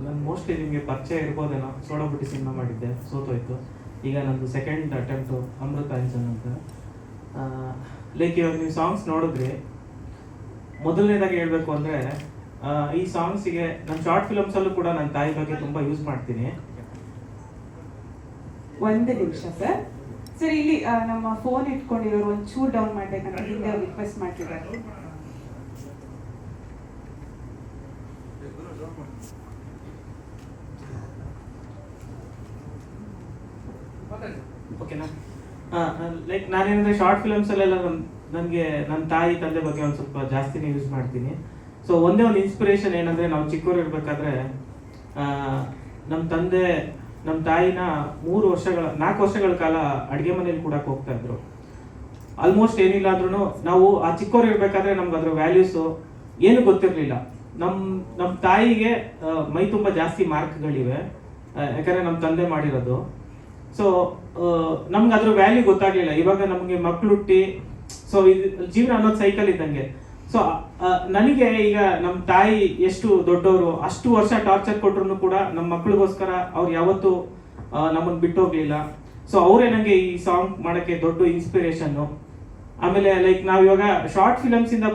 ನಾನು ಮೋಸ್ಟ್ಲಿ ನಿಮಗೆ ಪರಿಚಯ ಇರ್ಬೋದೇನೋ, ಸೋಡಾಬುಟ್ಟಿ ಸಿನಿಮಾ ಮಾಡಿದ್ದೆ, ಸೋತೋಯ್ತು. ಈಗ ನಂದು ಸೆಕೆಂಡ್ ಅಟೆಂಪ್ಟು ಅಮೃತ ಅಂಚನ್ ಅಂತ. ಲೈಕ್ ಇವಾಗ ನೀವು ಸಾಂಗ್ಸ್ ನೋಡಿದ್ರಿ, ಮೊದಲನೇದಾಗಿ ಹೇಳಬೇಕು ಅಂದರೆ ಈ ಸಾಂಗ್ಸಿಗೆ ನನ್ನ ಶಾರ್ಟ್ ಫಿಲಮ್ಸಲ್ಲೂ ಕೂಡ ನನ್ನ ತಾಯಿ ಬಗ್ಗೆ ತುಂಬ ಯೂಸ್ ಮಾಡ್ತೀನಿ. ಒಂದು ನಿಮಿಷ ಸರ್. ಸರ್ ಇಲ್ಲಿ ನಮ್ಮ ಫೋನ್ ಇಟ್ಕೊಂಡಿರೋರು ಒಂಚೂರು ಡೌನ್ ಮಾಡ್ಬೇಕಂತ ಹಿಂದೆ ರಿಕ್ವೆಸ್ಟ್ ಮಾಡ್ತಿದ್ದಾರೆ. ಓಕೆನಾ? ಲೈಕ್ ನಾನೇನಂದ್ರೆ ಶಾರ್ಟ್ ಫಿಲಮ್ಸಲ್ಲೆಲ್ಲ ನನಗೆ ನನ್ನ ತಾಯಿ ತಂದೆ ಬಗ್ಗೆ ಒಂದು ಸ್ವಲ್ಪ ಜಾಸ್ತಿನೇ ಯೂಸ್ ಮಾಡ್ತೀನಿ. ಸೊ ಒಂದೇ ಒಂದು ಇನ್ಸ್ಪಿರೇಷನ್ ಏನಂದರೆ, ನಾವು ಚಿಕ್ಕವರು ಇರಬೇಕಾದ್ರೆ ನಮ್ಮ ತಾಯಿನ 4 ವರ್ಷಗಳ ಕಾಲ ಅಡುಗೆ ಮನೇಲಿ ಕೂಡಕ್ಕೆ ಹೋಗ್ತಾ ಇದ್ರು. ಆಲ್ಮೋಸ್ಟ್ ಏನಿಲ್ಲ ಅಂದ್ರೂ ನಾವು ಆ ಚಿಕ್ಕವರು ಇರಬೇಕಾದ್ರೆ ನಮ್ಗೆ ಅದ್ರ ವ್ಯಾಲ್ಯೂಸು ಏನು ಗೊತ್ತಿರಲಿಲ್ಲ. ನಮ್ಮ ತಾಯಿಗೆ ಮೈ ತುಂಬ ಜಾಸ್ತಿ ಮಾರ್ಕ್ಗಳಿವೆ, ಯಾಕಂದರೆ ನಮ್ಮ ತಂದೆ ಮಾಡಿರೋದು. ಸೊ ನಮ್ಗೆ ಅದ್ರ ವ್ಯಾಲ್ಯೂ ಗೊತ್ತಾಗ್ಲಿಲ್ಲ. ಇವಾಗ ನಮಗೆ ಮಕ್ಳು ಹುಟ್ಟಿ, ಸೊ ಇದು ಜೀವನ ಅನ್ನೋದು ಸೈಕಲ್ ಇದ್ದಂಗೆ. ಸೊ ನನಗೆ ಈಗ ನಮ್ಮ ತಾಯಿ ಎಷ್ಟು ದೊಡ್ಡವರು, ಅಷ್ಟು ವರ್ಷ ಟಾರ್ಚರ್ ಕೊಟ್ರು ಕೂಡ ನಮ್ಮ ಮಕ್ಳಿಗೋಸ್ಕರ ಅವ್ರು ಯಾವತ್ತೂ ನಮ್ಮನ್ನು ಬಿಟ್ಟು ಹೋಗ್ಲಿಲ್ಲ. ಸೊ ಅವರೇ ನನಗೆ ಈ ಸಾಂಗ್ ಮಾಡೋಕ್ಕೆ ದೊಡ್ಡ ಇನ್ಸ್ಪಿರೇಷನ್ನು. ಆಮೇಲೆ ಲೈಕ್ ನಾವು ಇವಾಗ ಶಾರ್ಟ್ ಫಿಲಮ್ಸಿಂದ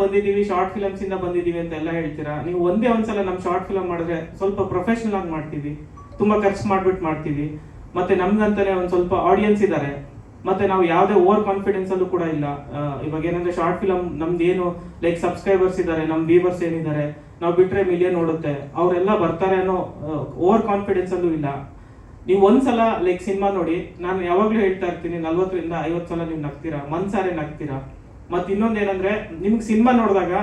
ಬಂದಿದ್ದೀವಿ ಅಂತ ಎಲ್ಲ ಹೇಳ್ತೀರಾ. ನೀವು ಒಂದ್ಸಲ ನಮ್ಮ ಶಾರ್ಟ್ ಫಿಲಮ್ ಮಾಡಿದ್ರೆ ಸ್ವಲ್ಪ ಪ್ರೊಫೆಷನಲ್ ಆಗಿ ಮಾಡ್ತೀವಿ, ತುಂಬ ಖರ್ಚು ಮಾಡ್ತೀವಿ. ಮತ್ತೆ ನಮ್ಗಂತಾನೆ ಒಂದು ಸ್ವಲ್ಪ ಆಡಿಯನ್ಸ್ ಇದ್ದಾರೆ. ಮತ್ತೆ ನಾವು ಯಾವುದೇ ಓವರ್ ಕಾನ್ಫಿಡೆನ್ಸ್ ಅಲ್ಲೂ ಕೂಡ ಇಲ್ಲ. ಇವಾಗ ಏನಂದ್ರೆ ಶಾರ್ಟ್ ಫಿಲಮ್ ನಮ್ದು ಏನು ಲೈಕ್ ಸಬ್ಸ್ಕ್ರೈಬರ್ಸ್ ಇದ್ದಾರೆ, ನಮ್ಮ ವ್ಯೂವರ್ಸ್ ಏನಿದ್ದಾರೆ, ನಾವು ಬಿಟ್ರೆ ಮಿಲಿಯನ್ ನೋಡುತ್ತೆ, ಅವರೆಲ್ಲ ಬರ್ತಾರೆ ಅನ್ನೋ ಓವರ್ ಕಾನ್ಫಿಡೆನ್ಸ್ ಅಲ್ಲೂ ಇಲ್ಲ. ನೀವು ಒಂದ್ಸಲ ಲೈಕ್ ಸಿನಿಮಾ ನೋಡಿ, ನಾನು ಯಾವಾಗ್ಲೂ ಹೇಳ್ತಾ ಇರ್ತೀನಿ, 40ರಿಂದ 50 ಸಲ ನೀವು ನಗ್ತೀರಾ, ಮನ್ಸಾರೆ ನಗ್ತೀರಾ. ಮತ್ತೆ ಇನ್ನೊಂದೇನಂದ್ರೆ, ನಿಮ್ಗೆ ಸಿನಿಮಾ ನೋಡಿದಾಗ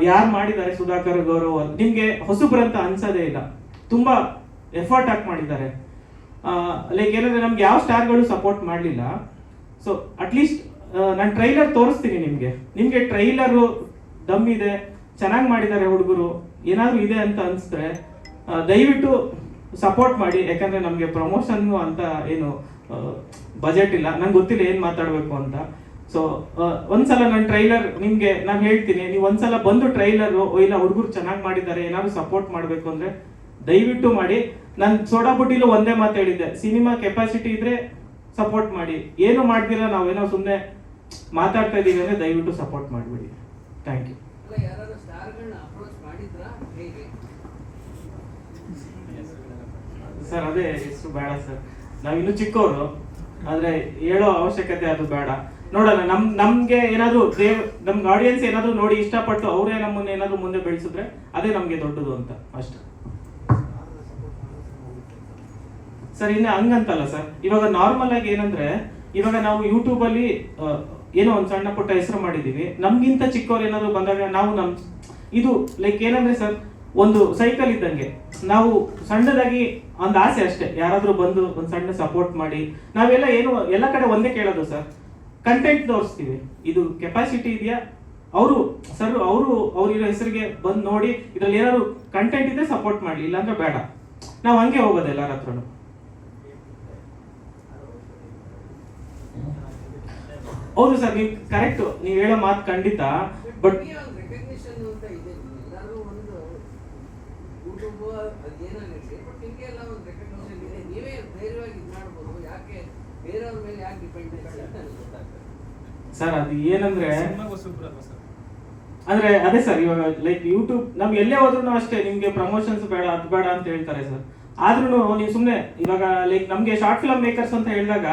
ಯಾರು ಮಾಡಿದ್ದಾರೆ ಸುಧಾಕರ್ ಗೌರವ್, ನಿಮ್ಗೆ ಹೊಸಬ್ರಂತ ಅನ್ಸೋದೇ ಇಲ್ಲ. ತುಂಬಾ ಎಫರ್ಟ್ ಹಾಕಿ ಮಾಡಿದ್ದಾರೆ. ಲೈಕ್ ಏನಂದ್ರೆ ನಮ್ಗೆ ಯಾವ ಸ್ಟಾರ್ಗಳು ಸಪೋರ್ಟ್ ಮಾಡಲಿಲ್ಲ. ಸೊ ಅಟ್ಲೀಸ್ಟ್ ನಾನು ಟ್ರೈಲರ್ ತೋರಿಸ್ತೀನಿ ನಿಮ್ಗೆ ಟ್ರೈಲರು ದಮ್ ಇದೆ, ಚೆನ್ನಾಗಿ ಮಾಡಿದ್ದಾರೆ ಹುಡುಗರು, ಏನಾದ್ರು ಇದೆ ಅಂತ ಅನ್ಸಿದ್ರೆ ದಯವಿಟ್ಟು ಸಪೋರ್ಟ್ ಮಾಡಿ. ಯಾಕಂದ್ರೆ ನಮಗೆ ಪ್ರಮೋಷನ್ ಅಂತ ಏನು ಬಜೆಟ್ ಇಲ್ಲ, ನಂಗೆ ಗೊತ್ತಿಲ್ಲ ಏನು ಮಾತಾಡಬೇಕು ಅಂತ. ಸೊ ಒಂದ್ಸಲ ನನ್ನ ಟ್ರೈಲರ್ ನಿಮ್ಗೆ ನಾನು ಹೇಳ್ತೀನಿ, ನೀವು ಒಂದ್ಸಲ ಬಂದು ಟ್ರೈಲರು ಇಲ್ಲ ಹುಡುಗರು ಚೆನ್ನಾಗಿ ಮಾಡಿದ್ದಾರೆ, ಏನಾದ್ರು ಸಪೋರ್ಟ್ ಮಾಡಬೇಕು ಅಂದ್ರೆ ದಯವಿಟ್ಟು ಮಾಡಿ. ನಾನು ಸೋಡಾಬುಟ್ಟಿಲು ಒಂದೇ ಮಾತು ಹೇಳಿದ್ದೆ, ಸಿನಿಮಾ ಕೆಪಾಸಿಟಿ ಇದ್ರೆ ಸಪೋರ್ಟ್ ಮಾಡಿ, ಏನು ಮಾಡ್ದಿರ ನಾವೇನೋ ಸುಮ್ಮನೆ ಮಾತಾಡ್ತಾ ಇದೀವಿ ಅಂದ್ರೆ ದಯವಿಟ್ಟು ಸಪೋರ್ಟ್ ಮಾಡಿಬಿಡಿ. Thank you. ಸರ್ ಅದೇ ಎಷ್ಟು ಬೇಡ ಸರ್, ನಾವಿನ್ನು ಚಿಕ್ಕವರು, ಆದ್ರೆ ಹೇಳೋ ಅವಶ್ಯಕತೆ ಅದು ಬೇಡ. ನೋಡೋಣ, ನಮ್ಗೆ ಏನಾದ್ರು ನಮ್ಗೆ ಆಡಿಯನ್ಸ್ ಏನಾದ್ರು ನೋಡಿ ಇಷ್ಟಪಟ್ಟು ಅವರೇ ನಮ್ಮನ್ನ ಏನಾದ್ರು ಮುಂದೆ ಬೆಳೆಸಿದ್ರೆ ಅದೇ ನಮ್ಗೆ ದೊಡ್ಡದು ಅಂತ ಅಷ್ಟೇ ಸರ್. ಇನ್ನು ಹಂಗಂತಲ್ಲ ಸರ್, ಇವಾಗ ನಾರ್ಮಲ್ ಆಗಿ ಏನಂದ್ರೆ, ಇವಾಗ ನಾವು ಯೂಟ್ಯೂಬ್ ಅಲ್ಲಿ ಏನೋ ಒಂದು ಸಣ್ಣ ಪುಟ್ಟ ಹೆಸರು ಮಾಡಿದೀವಿ, ನಮ್ಗಿಂತ ಚಿಕ್ಕವ್ರು ಏನಾದ್ರು ಬಂದಾಗ ನಾವು ಇದು ಲೈಕ್ ಏನಂದ್ರೆ ಸರ್, ಒಂದು ಸೈಕಲ್ ಇದ್ದಂಗೆ. ನಾವು ಸಣ್ಣದಾಗಿ ಒಂದು ಆಸೆ ಅಷ್ಟೇ, ಯಾರಾದ್ರೂ ಬಂದು ಒಂದು ಸಣ್ಣ ಸಪೋರ್ಟ್ ಮಾಡಿ. ನಾವೆಲ್ಲ ಏನು ಎಲ್ಲ ಕಡೆ ಒಂದೇ ಕೇಳೋದು ಸರ್, ಕಂಟೆಂಟ್ ತೋರಿಸ್ತೀವಿ, ಇದು ಕೆಪಾಸಿಟಿ ಇದೆಯಾ, ಅವ್ರಿರೋ ಹೆಸರಿಗೆ ಬಂದು ನೋಡಿ, ಇದ್ರಲ್ಲಿ ಏನಾದ್ರು ಕಂಟೆಂಟ್ ಇದ್ರೆ ಸಪೋರ್ಟ್ ಮಾಡಿ, ಇಲ್ಲಾಂದ್ರೆ ಬೇಡ. ನಾವು ಹಂಗೆ ಹೋಗೋದು ಎಲ್ಲರ ಹತ್ರನು. ಹೌದು ಸರ್, ನೀವು ಕರೆಕ್ಟ್, ನೀವು ಹೇಳೋ ಮಾತು ಖಂಡಿತ. ಬಟ್ ಸರ್ ಅದು ಏನಂದ್ರೆ ಅಂದ್ರೆ ಅದೇ ಸರ್, ಇವಾಗ ಲೈಕ್ ಯೂಟ್ಯೂಬ್ ನಮ್ಗೆ ಎಲ್ಲೇ ಹೋದ್ರು ಅಷ್ಟೇ, ನಿಮ್ಗೆ ಪ್ರಮೋಷನ್ಸ್ ಬೇಡ, ಅದು ಬೇಡ ಅಂತ ಹೇಳ್ತಾರೆ ಸರ್. ಆದ್ರೂ ನೀವು ಸುಮ್ಮನೆ ಇವಾಗ ಲೈಕ್ ನಮ್ಗೆ ಶಾರ್ಟ್ ಫಿಲ್ಮ್ ಮೇಕರ್ಸ್ ಅಂತ ಹೇಳಿದಾಗ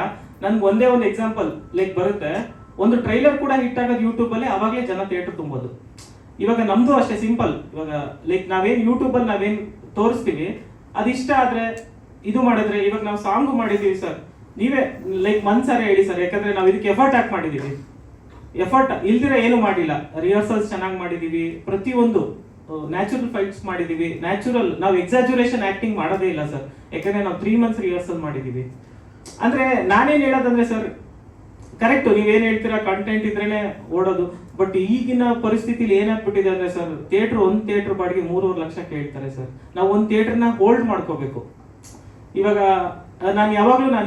ನನ್ಗೆ ಒಂದೇ ಒಂದು ಎಕ್ಸಾಂಪಲ್ ಲೈಕ್ ಬರುತ್ತೆ. ಒಂದು ಟ್ರೈಲರ್ ಕೂಡ ಹಿಟ್ ಆಗೋದು ಯೂಟ್ಯೂಬ್ ಅಲ್ಲಿ, ಅವಾಗಲೇ ಜನ ಥಿಯೇಟರ್ ತುಂಬೋದು. ಇವಾಗ ನಮ್ದು ಅಷ್ಟೇ ಸಿಂಪಲ್. ಇವಾಗ ಲೈಕ್ ನಾವೇನ್ ಯೂಟ್ಯೂಬ್ ಅಲ್ಲಿ ನಾವೇನ್ ತೋರಿಸ್ತೀವಿ ಅದಿಷ್ಟ ಆದ್ರೆ ಇದು ಮಾಡಿದ್ರೆ, ಇವಾಗ ನಾವು ಸಾಂಗು ಮಾಡಿದೀವಿ ಸರ್, ನೀವೇ ಲೈಕ್ ಮನ್ಸಾರೆ ಹೇಳಿ ಸರ್, ಯಾಕಂದ್ರೆ ನಾವು ಇದಕ್ಕೆ ಎಫರ್ಟ್ ಹಾಕಿ ಮಾಡಿದೀವಿ. ಎಫರ್ಟ್ ಇಲ್ದಿರ ಏನು ಮಾಡಿಲ್ಲ, ರಿಹರ್ಸಲ್ಸ್ ಚೆನ್ನಾಗಿ ಮಾಡಿದೀವಿ, ಪ್ರತಿಯೊಂದು ನ್ಯಾಚುರಲ್ ಫೈಟ್ಸ್ ಮಾಡಿದೀವಿ, ನ್ಯಾಚುರಲ್. ನಾವು ಎಕ್ಸಾಜುರೇಷನ್ ಆಕ್ಟಿಂಗ್ ಮಾಡೋದೇ ಇಲ್ಲ ಸರ್, ಯಾಕಂದ್ರೆ ನಾವು 3 months ರಿಹರ್ಸಲ್ ಮಾಡಿದೀವಿ. ಅಂದ್ರೆ ನಾನೇನ್ ಹೇಳೋದಂದ್ರೆ ಸರ್, ಕರೆಕ್ಟ್ ನೀವೇನ್ ಹೇಳ್ತೀರಾ, ಕಂಟೆಂಟ್ ಇದ್ರೇನೆ ಓಡೋದು. ಬಟ್ ಈಗಿನ ಪರಿಸ್ಥಿತಿಲಿ ಏನಾಗ್ಬಿಟ್ಟಿದೆ ಅಂದ್ರೆ ಸರ್, ಒಂದು ಥಿಯೇಟರ್ ಬಾಡಿಗೆ 3.5 ಲಕ್ಷ ಕೇಳ್ತಾರೆ ಸರ್. ನಾವು ಒಂದು ಥಿಯೇಟರ್ನ ಹೋಲ್ಡ್ ಮಾಡ್ಕೋಬೇಕು. ಇವಾಗ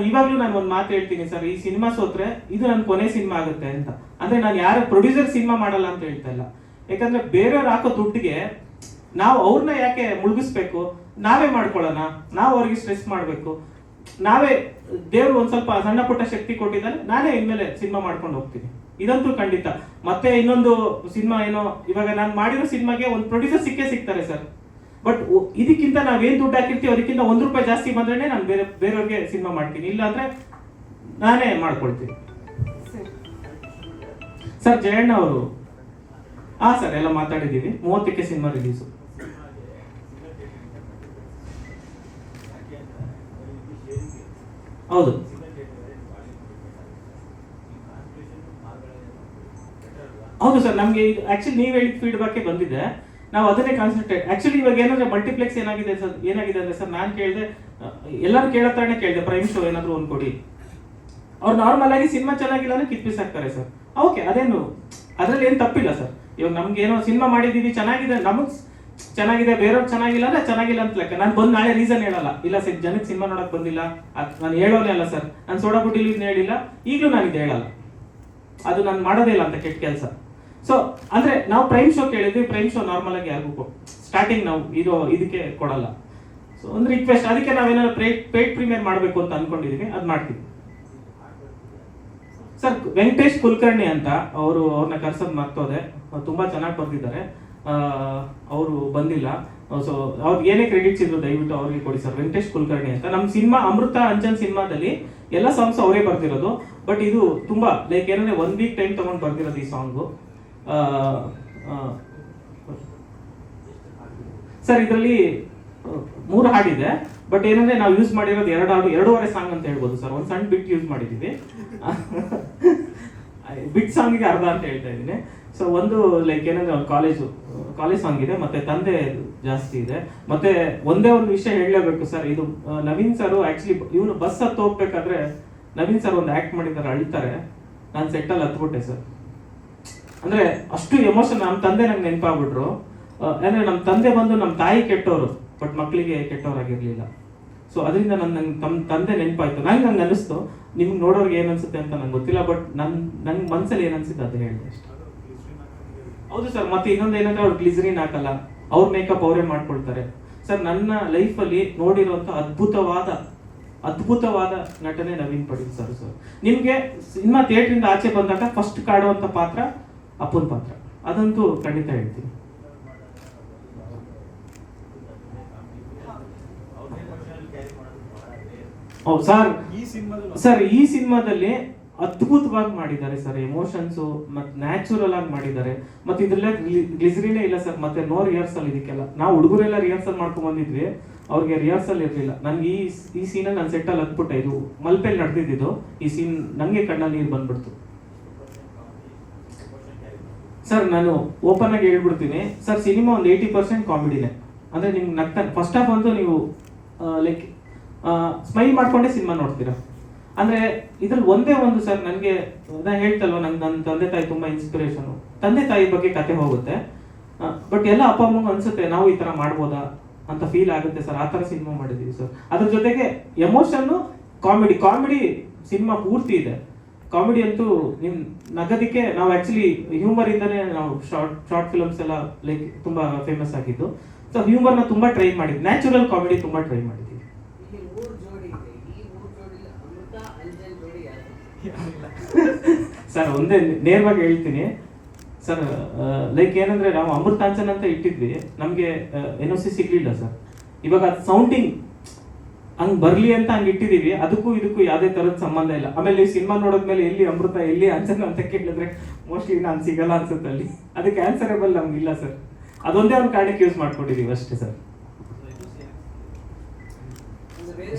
ಇವಾಗ್ಲೂ ನಾನು ಒಂದು ಮಾತು ಹೇಳ್ತೀನಿ ಸರ್, ಈ ಸಿನಿಮಾ ಸೋತ್ರೆ ಇದು ನನ್ನ ಕೊನೆ ಸಿನಿಮಾ ಆಗುತ್ತೆ ಅಂತ. ಅಂದ್ರೆ ನಾನು ಯಾರ ಪ್ರೊಡ್ಯೂಸರ್ ಸಿನಿಮಾ ಮಾಡಲ್ಲ ಅಂತ ಹೇಳ್ತಾ ಇಲ್ಲ, ಯಾಕಂದ್ರೆ ಬೇರೆಯವ್ರು ಹಾಕೋ ದುಡ್ಡಿಗೆ ನಾವು ಅವ್ರನ್ನ ಯಾಕೆ ಮುಳುಗಿಸ್ಬೇಕು, ನಾವೇ ಮಾಡ್ಕೊಳ್ಳೋಣ, ನಾವು ಅವ್ರಿಗೆ ಸ್ಟ್ರೆಸ್ ಮಾಡಬೇಕು, ನಾವೇ ದೇವ್ರು ಒಂದ್ ಸ್ವಲ್ಪ ಸಣ್ಣ ಪುಟ್ಟ ಶಕ್ತಿ ಕೊಟ್ಟಿದ್ದಾನೆ, ನಾನೇ ಇನ್ಮೇಲೆ ಸಿನಿಮಾ ಮಾಡ್ಕೊಂಡು ಹೋಗ್ತೀನಿ, ಇದಂತೂ ಖಂಡಿತ. ಮತ್ತೆ ಇನ್ನೊಂದು ಸಿನಿಮಾ ಏನೋ, ಇವಾಗ ನಾನು ಮಾಡಿರೋ ಸಿನಿಮಾಗೆ ಒಂದು ಪ್ರೊಡ್ಯೂಸರ್ ಸಿಗ್ತಾರೆ ಸರ್, ಬಟ್ ಇದಕ್ಕಿಂತ ನಾವೇನ್ ದುಡ್ಡು ಹಾಕಿರ್ತೀವಿ ಅದಕ್ಕಿಂತ ₹1 ಜಾಸ್ತಿ ಬಂದ್ರೆ ನಾನು ಬೇರೆಯವ್ರಿಗೆ ಸಿನಿಮಾ ಮಾಡ್ತೀನಿ, ಇಲ್ಲ ಅಂದ್ರೆ ನಾನೇ ಮಾಡ್ಕೊಳ್ತೀನಿ. ಸರ್ ಜಯಣ್ಣ ಅವರು ಸರ್ ಎಲ್ಲ ಮಾತಾಡಿದೀವಿ, 30ಕ್ಕೆ ಸಿನಿಮಾ ರಿಲೀಸು. ಹೌದು ಹೌದು ಸರ್, ನಮ್ಗೆ ಆಕ್ಚುಲಿ ನೀವು ಹೇಳಿದ ಫೀಡ್ಬ್ಯಾಕ್ ಬಂದಿದೆ, ನಾವು ಅದನ್ನೇ ಕಾನ್ಸಂಟ್ರೇಟ್. ಆಕ್ಚುಲಿ ಇವಾಗ ಏನಂದ್ರೆ ಮಲ್ಟಿಪ್ಲೆಕ್ಸ್ ಏನಾಗಿದೆ ಅಂದ್ರೆ ಸರ್, ನಾನು ಕೇಳಿದೆ, ಎಲ್ಲರೂ ಕೇಳೋ ತರನೇ ಕೇಳಿದೆ, ಪ್ರೈಮ್ ಶೋ ಏನಾದ್ರು ಒಂದು ಕೊಡಿ. ಅವ್ರು ನಾರ್ಮಲ್ ಆಗಿ ಸಿನಿಮಾ ಚೆನ್ನಾಗಿಲ್ಲ ಅಂದ್ರೆ ಕಿತ್ಪಿಸಾಕ್ತಾರೆ ಸರ್. ಓಕೆ, ಅದೇನು ಅದ್ರಲ್ಲಿ ಏನು ತಪ್ಪಿಲ್ಲ ಸರ್. ಇವಾಗ ನಮ್ಗೆ ಏನೋ ಸಿನಿಮಾ ಮಾಡಿದೀವಿ, ಚೆನ್ನಾಗಿದೆ, ನಮಗ್ ಚೆನ್ನಾಗಿದೆ, ಬೇರೆಯವ್ರು ಚೆನ್ನಾಗಿಲ್ಲ ಅಂದ್ರೆ ಚೆನ್ನಾಗಿಲ್ಲ ಅಂತ ಲೆಕ್ಕ. ನಾನು ಬಂದು ನಾಳೆ ರೀಸನ್ ಹೇಳಲ್ಲ, ಇಲ್ಲ ಸರ್ ಜನಕ್ಕೆ ಸಿನಿಮಾ ನೋಡಕ್ ಬಂದಿಲ್ಲ, ನಾನು ಹೇಳೋನೇ ಅಲ್ಲ ಸರ್, ನಾನು ಸೋಡಾ ಬುಡ್ಡಿಲಿ ಇದನ್ನ ಹೇಳಿಲ್ಲ, ಈಗಲೂ ನಾನು ಇದು ಹೇಳಲ್ಲ, ಅದು ನಾನು ಮಾಡೋದೇ ಇಲ್ಲ ಅಂತ ಕೆಟ್ಟ ಕೆಲಸ. ಸೊ ಅಂದ್ರೆ ನಾವು ಪ್ರೈಮ್ ಶೋ ಕೇಳಿದ್ವಿ, ಪ್ರೈಮ್ ಶೋ ನಾರ್ಮಲ್ ಆಗಿ ಯಾರಿಗೂ ಸ್ಟಾರ್ಟಿಂಗ್ ನಾವು ಇದಕ್ಕೆ ಕೊಡಲ್ಲ. ಸೊ ಒಂದು ರಿಕ್ವೆಸ್ಟ್, ಅದಕ್ಕೆ ನಾವೇನಾದ್ರು ಪೇಡ್ ಪ್ರೀಮಿಯರ್ ಮಾಡಬೇಕು ಅಂತ ಅನ್ಕೊಂಡಿದೀವಿ, ಅದು ಮಾಡ್ತೀವಿ ಸರ್. ವೆಂಕಟೇಶ್ ಕುಲಕರ್ಣಿ ಅಂತ ಅವ್ರನ್ನ ಕರ್ಸೋದು ಮರ್ತೋದೆ, ತುಂಬಾ ಚೆನ್ನಾಗಿ ಬರ್ದಿದ್ದಾರೆ, ಅವರು ಬಂದಿಲ್ಲ. ಸೊ ಅವ್ರಿಗೆ ಏನೇ ಕ್ರೆಡಿಟ್ಸ್ ಇದ್ರು ದಯವಿಟ್ಟು ಅವ್ರಿಗೆ ಕೊಡಿ ಸರ್. ವೆಂಕಟೇಶ್ ಕುಲಕರ್ಣಿ ಅಂತ. ನಮ್ಮ ಸಿನಿಮಾ ಅಮೃತ ಅಂಜನ್ ಸಿನಿಮಾದಲ್ಲಿ ಎಲ್ಲ ಸಾಂಗ್ಸ್ ಅವರೇ ಬರ್ದಿರೋದು, ಬಟ್ ಇದು ತುಂಬಾ ಲೈಕ್ ಏನಂದ್ರೆ 1 ವೀಕ್ ಟೈಮ್ ತಗೊಂಡು ಬರ್ದಿರೋದು ಈ ಸಾಂಗು. ಸರ್ ಇದರಲ್ಲಿ 3 ಹಾಡಿದೆ, ಬಟ್ ಏನಂದ್ರೆ ನಾವು ಯೂಸ್ ಮಾಡಿರೋದು 2 ಹಾಡು, 2.5 ಸಾಂಗ್ ಅಂತ ಹೇಳ್ಬೋದು ಸರ್. ಒಂದು ಸಣ್ಣ ಬಿಟ್ ಯೂಸ್ ಮಾಡಿದೀವಿ, ಬಿಟ್ ಸಾಂಗಿಗೆ ಅರ್ಧ ಅಂತ ಹೇಳ್ತಾ ಇದ್ದೀನಿ. ಸೊ ಒಂದು ಲೈಕ್ ಏನಂದ್ರೆ ಒಂದು ಕಾಲೇಜ್ ಸಾಂಗ್ ಇದೆ, ಮತ್ತೆ ತಂದೆ ಜಾಸ್ತಿ ಇದೆ. ಮತ್ತೆ ಒಂದೇ ಒಂದು ವಿಷಯ ಹೇಳಲೇಬೇಕು ಸರ್, ಇದು ನವೀನ್ ಸರ್ ಆಕ್ಚುಲಿ ಇವನು ಬಸ್ ಹತ್ತು ಹೋಗ್ಬೇಕಾದ್ರೆ ನವೀನ್ ಸರ್ ಒಂದು ಆಕ್ಟ್ ಮಾಡಿದ್ದಾರೆ, ಅಳ್ತಾರೆ, ನಾನು ಸೆಟ್ಟಲ್ಲಿ ಹತ್ಬಿಟ್ಟೆ ಸರ್. ಅಂದ್ರೆ ಅಷ್ಟು ಎಮೋಷನ್. ನಮ್ಮ ತಂದೆ ನಂಗೆ ನೆನಪಾಗ್ಬಿಟ್ರು. ಅಂದ್ರೆ ನಮ್ಮ ತಂದೆ ಬಂದು ನಮ್ಮ ತಾಯಿ ಕೆಟ್ಟವರು, ಬಟ್ ಮಕ್ಕಳಿಗೆ ಕೆಟ್ಟವರಾಗಿರ್ಲಿಲ್ಲ. ಸೊ ಅದರಿಂದ ನಮ್ಮ ತಂದೆ ನೆನಪಾಯ್ತು. ನಂಗೆ ಅನಿಸ್ತು, ನಿಮ್ಗೆ ನೋಡೋರ್ಗೆ ಏನ್ ಅನ್ಸುತ್ತೆ ಅಂತ ನಂಗೆ ಗೊತ್ತಿಲ್ಲ, ಬಟ್ ನಂಗೆ ಮನ್ಸಲ್ಲಿ ಏನ್ ಅನ್ಸುತ್ತೆ ಅದು ಹೇಳಿದೆ ಅಷ್ಟೇ. ಹೌದು ಸರ್. ಮತ್ತೆ ಇನ್ನೊಂದು ಏನಂದ್ರೆ ಅವ್ರು ಗ್ಲಿಸರಿನ್ ಹಾಕಲ್ಲ, ಅವ್ರ ಮೇಕಪ್ ಅವರೇ ಮಾಡ್ಕೊಳ್ತಾರೆ ಸರ್. ನನ್ನ ಲೈಫಲ್ಲಿ ನೋಡಿರುವಂತ ಅದ್ಭುತವಾದ ನಟನೆ ನವೀನ್ ಪಡೀಲ್ ಸರ್. ನಿಮ್ಗೆ ಸಿನಿಮಾ ಥಿಯೇಟ್ರಿಂದ ಆಚೆ ಬಂದಾಗ ಫಸ್ಟ್ ಕಾಡುವಂತ ಪಾತ್ರ ಅಪ್ಪನ ಪಾತ್ರ, ಅದಂತೂ ಖಂಡಿತ ಹೇಳ್ತೀನಿ. ಸರ್ ಈ ಸಿನಿಮಾದಲ್ಲಿ ಅದ್ಭುತವಾಗಿ ಮಾಡಿದ್ದಾರೆ ಸರ್. ಎಮೋಷನ್ಸ್ ಮತ್ತೆ ನ್ಯಾಚುರಲ್ ಆಗಿ ಮಾಡಿದ್ದಾರೆ. ಮತ್ತೆ ಇದ್ರಲ್ಲ ಗ್ಲಿಸರಿನೇ ಇಲ್ಲ ಸರ್, ಮತ್ತೆ ನೋ ರಿಹರ್ಸಲ್. ಇದಕ್ಕೆಲ್ಲ ನಾವು ಹುಡುಗರೆಲ್ಲ ರಿಹರ್ಸಲ್ ಮಾಡ್ಕೊಂಡ್ ಬಂದಿದ್ವಿ, ಅವ್ರಿಗೆ ರಿಹರ್ಸಲ್ ಇರ್ಲಿಲ್ಲ. ನನ್ಗೆ ಈ ಸೀನಲ್ಲಿ ನಾನು ಸೆಟ್ಟಲ್ಲಿ ಹತ್ಬಿಟ್ಟೆ. ಇದು ಮಲ್ಪೆಲ್ ನಡೆದಿದ್ದು ಈ ಸೀನ್, ನಂಗೆ ಕಣ್ಣಲ್ಲಿ ನೀರು ಬಂದ್ಬಿಡ್ತು ಸರ್. ನಾನು ಓಪನ್ ಆಗಿ ಹೇಳ್ಬಿಡ್ತೀನಿ ಸರ್, ಸಿನಿಮಾ ಒಂದು 80% ಕಾಮಿಡಿನೇ. ಅಂದ್ರೆ ನಿಮ್ಗೆ ನಗ್ತಾ ಫಸ್ಟ್ ಹಾಫ್ ಅಂತೂ ನೀವು ಲೈಕ್ ಸ್ಮೈಲ್ ಮಾಡ್ಕೊಂಡೇ ಸಿನಿಮಾ ನೋಡ್ತೀರಾ. ಅಂದ್ರೆ ಇದ್ರಲ್ಲಿ ಒಂದೇ ಒಂದು ಸರ್, ನನಗೆ ನಾನು ಹೇಳ್ತಲ್ವ, ನಂಗೆ ನನ್ನ ತಂದೆ ತಾಯಿ ತುಂಬಾ ಇನ್ಸ್ಪಿರೇಷನ್. ತಂದೆ ತಾಯಿ ಬಗ್ಗೆ ಕತೆ ಹೋಗುತ್ತೆ, ಬಟ್ ಎಲ್ಲ ಅಪ್ಪ ಅಮ್ಮಂಗೆ ಅನ್ಸುತ್ತೆ ನಾವು ಈ ತರ ಮಾಡ್ಬೋದಾ ಅಂತ ಫೀಲ್ ಆಗುತ್ತೆ ಸರ್. ಆ ತರ ಸಿನಿಮಾ ಮಾಡಿದೀವಿ ಸರ್. ಅದ್ರ ಜೊತೆಗೆ ಎಮೋಷನ್, ಕಾಮಿಡಿ ಸಿನಿಮಾ ಪೂರ್ತಿ ಇದೆ. ಕಾಮಿಡಿ ಅಂತೂ ನಿಮ್ ನಗದಿಕ್ಕೆ ನಾವು ಆಕ್ಚುಲಿ ಹ್ಯೂಮರ್ ಇಂದಾನೆ ನಾವು ಶಾರ್ಟ್ ಫಿಲ್ಮ್ಸ್ ಎಲ್ಲ ಲೈಕ್ ತುಂಬಾ ಫೇಮಸ್ ಆಗಿದ್ದು. ಸೊ ಹ್ಯೂಮರ್ನ ತುಂಬಾ ಟ್ರೈ ಮಾಡಿದ್ವಿ, ನ್ಯಾಚುರಲ್ ಕಾಮಿಡಿ ತುಂಬಾ ಟ್ರೈ ಮಾಡಿದ್ವಿ ಸರ್. ಒಂದೇ ನೇರವಾಗಿ ಹೇಳ್ತೀನಿ ಸರ್, ಲೈಕ್ ಏನಂದ್ರೆ ನಾವು ಅಮೃತಾಂಚನ್ ಅಂತ ಇಟ್ಟಿದ್ವಿ, ನಮ್ಗೆ NOC ಸಿಗ್ಲಿಲ್ಲ ಸರ್. ಇವಾಗ ಸೌಂಡಿಂಗ್ ಹಂಗ್ ಬರ್ಲಿ ಅಂತ ಹಂಗ್ ಇಟ್ಟಿದೀವಿ, ಅದಕ್ಕೂ ಇದಕ್ಕೂ ಯಾವುದೇ ತರದ ಸಂಬಂಧ ಇಲ್ಲ. ಆಮೇಲೆ ನೀವು ಸಿನಿಮಾ ನೋಡಿದ್ಮೇಲೆ ಎಲ್ಲಿ ಅಮೃತ ಎಲ್ಲಿ ಅಂಚನ ಅಂತ ಕೇಳಿದ್ರೆ ಮೋಸ್ಟ್ಲಿ ನಾನು ಸಿಗಲ್ಲ ಅನ್ಸುತ್ತೆ ಅಲ್ಲಿ. ಅದಕ್ಕೆ ಆನ್ಸರಬಲ್ ನಮ್ಗೆ ಇಲ್ಲ ಸರ್. ಅದೊಂದೇ ಒಂದು ಕಾರಣಕ್ಕೆ ಯೂಸ್ ಮಾಡ್ಕೊಂಡಿದೀವಿ ಅಷ್ಟೇ ಸರ್.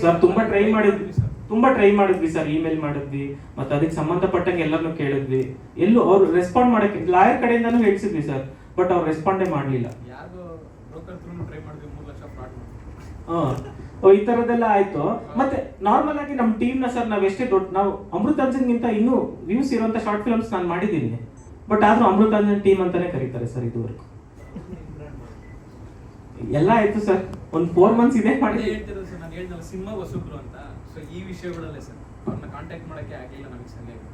ಸರ್ ತುಂಬಾ ಟ್ರೈ ಮಾಡಿದ್ವಿ ಸರ್. ಇಮೇಲ್ ಮಾಡಿದ್ವಿ, ಮತ್ತೆ ಅದಕ್ಕೆ ಸಂಬಂಧಪಟ್ಟಂಗೆ ಎಲ್ಲರನ್ನೂ ಕೇಳಿದ್ವಿ. ಎಲ್ಲೂ ಅವ್ರು ರೆಸ್ಪಾಂಡ್ ಮಾಡಕ್ಕೆ ಲಾಯರ್ ಕಡೆಯಿಂದಾನು ಹೇಳ್ಸಿದ್ವಿ ಸರ್, ಬಟ್ ಅವ್ರು ರೆಸ್ಪಾಂಡೇ ಮಾಡ್ಲಿಲ್ಲ. ಈ ತರದೆಲ್ಲ ಆಯ್ತು. ಮತ್ತೆ ನಾರ್ಮಲ್ ಆಗಿ ನಮ್ಮ ಟೀಮ್ ನ ಸರ್, ನಾವ್ ಎಷ್ಟೇ ದೊಡ್ಡ, ನಾವು ಅಮೃತಾಂಜನ್ಗಿಂತ ಇನ್ನೂ ವ್ಯೂಸ್ ಇರುವಂತ ಶಾರ್ಟ್ ಫಿಲ್ಮ್ಸ್ ನಾನು ಮಾಡಿದ್ದೀನಿ, ಬಟ್ ಆದ್ರೂ ಅಮೃತಾಂಜನ್ ಟೀಮ್ ಅಂತಾನೆ ಕರೀತಾರೆ ಸರ್ ಇದುವರೆಗೂ. ಎಲ್ಲ ಆಯ್ತು ಸರ್, ಒಂದು 4 months ಇದೆ ಮಾಡಿ. ಸಿನಿಮಾ ಹೊಸಬ್ರು ಅಂತ, ಸೊ ಈ ವಿಷಯಗಳಲ್ಲೇ ಸರ್ ಅವ್ರನ್ನ ಕಾಂಟ್ಯಾಕ್ಟ್ ಮಾಡಕ್ಕೆ ಆಗಿಲ್ಲ ನಮಗೆ ಸರಿಯಾಗಿ.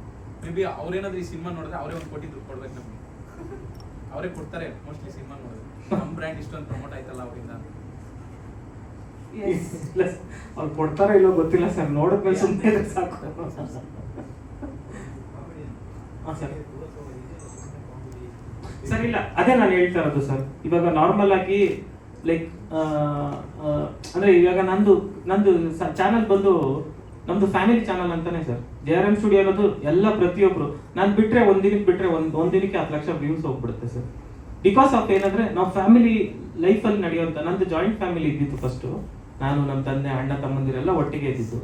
ಮೇ ಬಿ ಅವ್ರೇನಾದ್ರೂ ಈ ಸಿನಿಮಾ ನೋಡಿದ್ರೆ ಅವರೇ 1 ಕೋಟಿ ದುಡ್ಡು ಕೊಡ್ಬೇಕು ನಮಗೆ. ಅವರೇ ಕೊಡ್ತಾರೆ ಮೋಸ್ಟ್ಲಿ ಸಿನಿಮಾ ನೋಡಿದ್ರೆ ನಮ್ಮ ಬ್ರ್ಯಾಂಡ್ ಇಷ್ಟೊಂದು ಪ್ರಮೋಟ್ ಆಯ್ತಲ್ಲ ಅವರಿಂದ. ಎಸ್ ಅವ್ರು ಕೊಡ್ತಾರೋ ಇಲ್ಲೋ ಗೊತ್ತಿಲ್ಲ ಸರ್, ನೋಡಿದ್ಮೇಲೆ ಸುಮ್ಮನೆ ಸಾಕು. ಹಾಂ ಸರ್ ಇಲ್ಲ ಅದೇ ನಾನು ಹೇಳ್ತಾ ಇರೋದು ಸರ್. ಇವಾಗ ನಾರ್ಮಲ್ ಆಗಿ ಲೈಕ್ ಅಂದ್ರೆ ಇವಾಗ ನಂದು ಚಾನಲ್ ಬಂದು ನಮ್ದು ಫ್ಯಾಮಿಲಿ ಚಾನಲ್ ಅಂತಾನೆ ಸರ್. JRM ಸ್ಟುಡಿಯೋ ಅನ್ನೋದು ಎಲ್ಲ ಪ್ರತಿಯೊಬ್ರು ನಾನು ಬಿಟ್ರೆ ಒಂದಿನಕ್ಕೆ 10 ಲಕ್ಷ ವ್ಯೂಸ್ ಹೋಗ್ಬಿಡುತ್ತೆ ಸರ್. ಬಿಕಾಸ್ ಆಫ್ ಏನಂದ್ರೆ ನಾವು ಫ್ಯಾಮಿಲಿ ಲೈಫಲ್ಲಿ ನಡೆಯುವಂತ, ನಂದು ಜಾಯಿಂಟ್ ಫ್ಯಾಮಿಲಿ ಇದ್ದಿತ್ತು ಫಸ್ಟ್. ನಾನು ನಮ್ಮ ತಂದೆ ಅಣ್ಣ ತಮ್ಮಂದಿರೆಲ್ಲ ಒಟ್ಟಿಗೆ ಇದ್ದಿದ್ದು.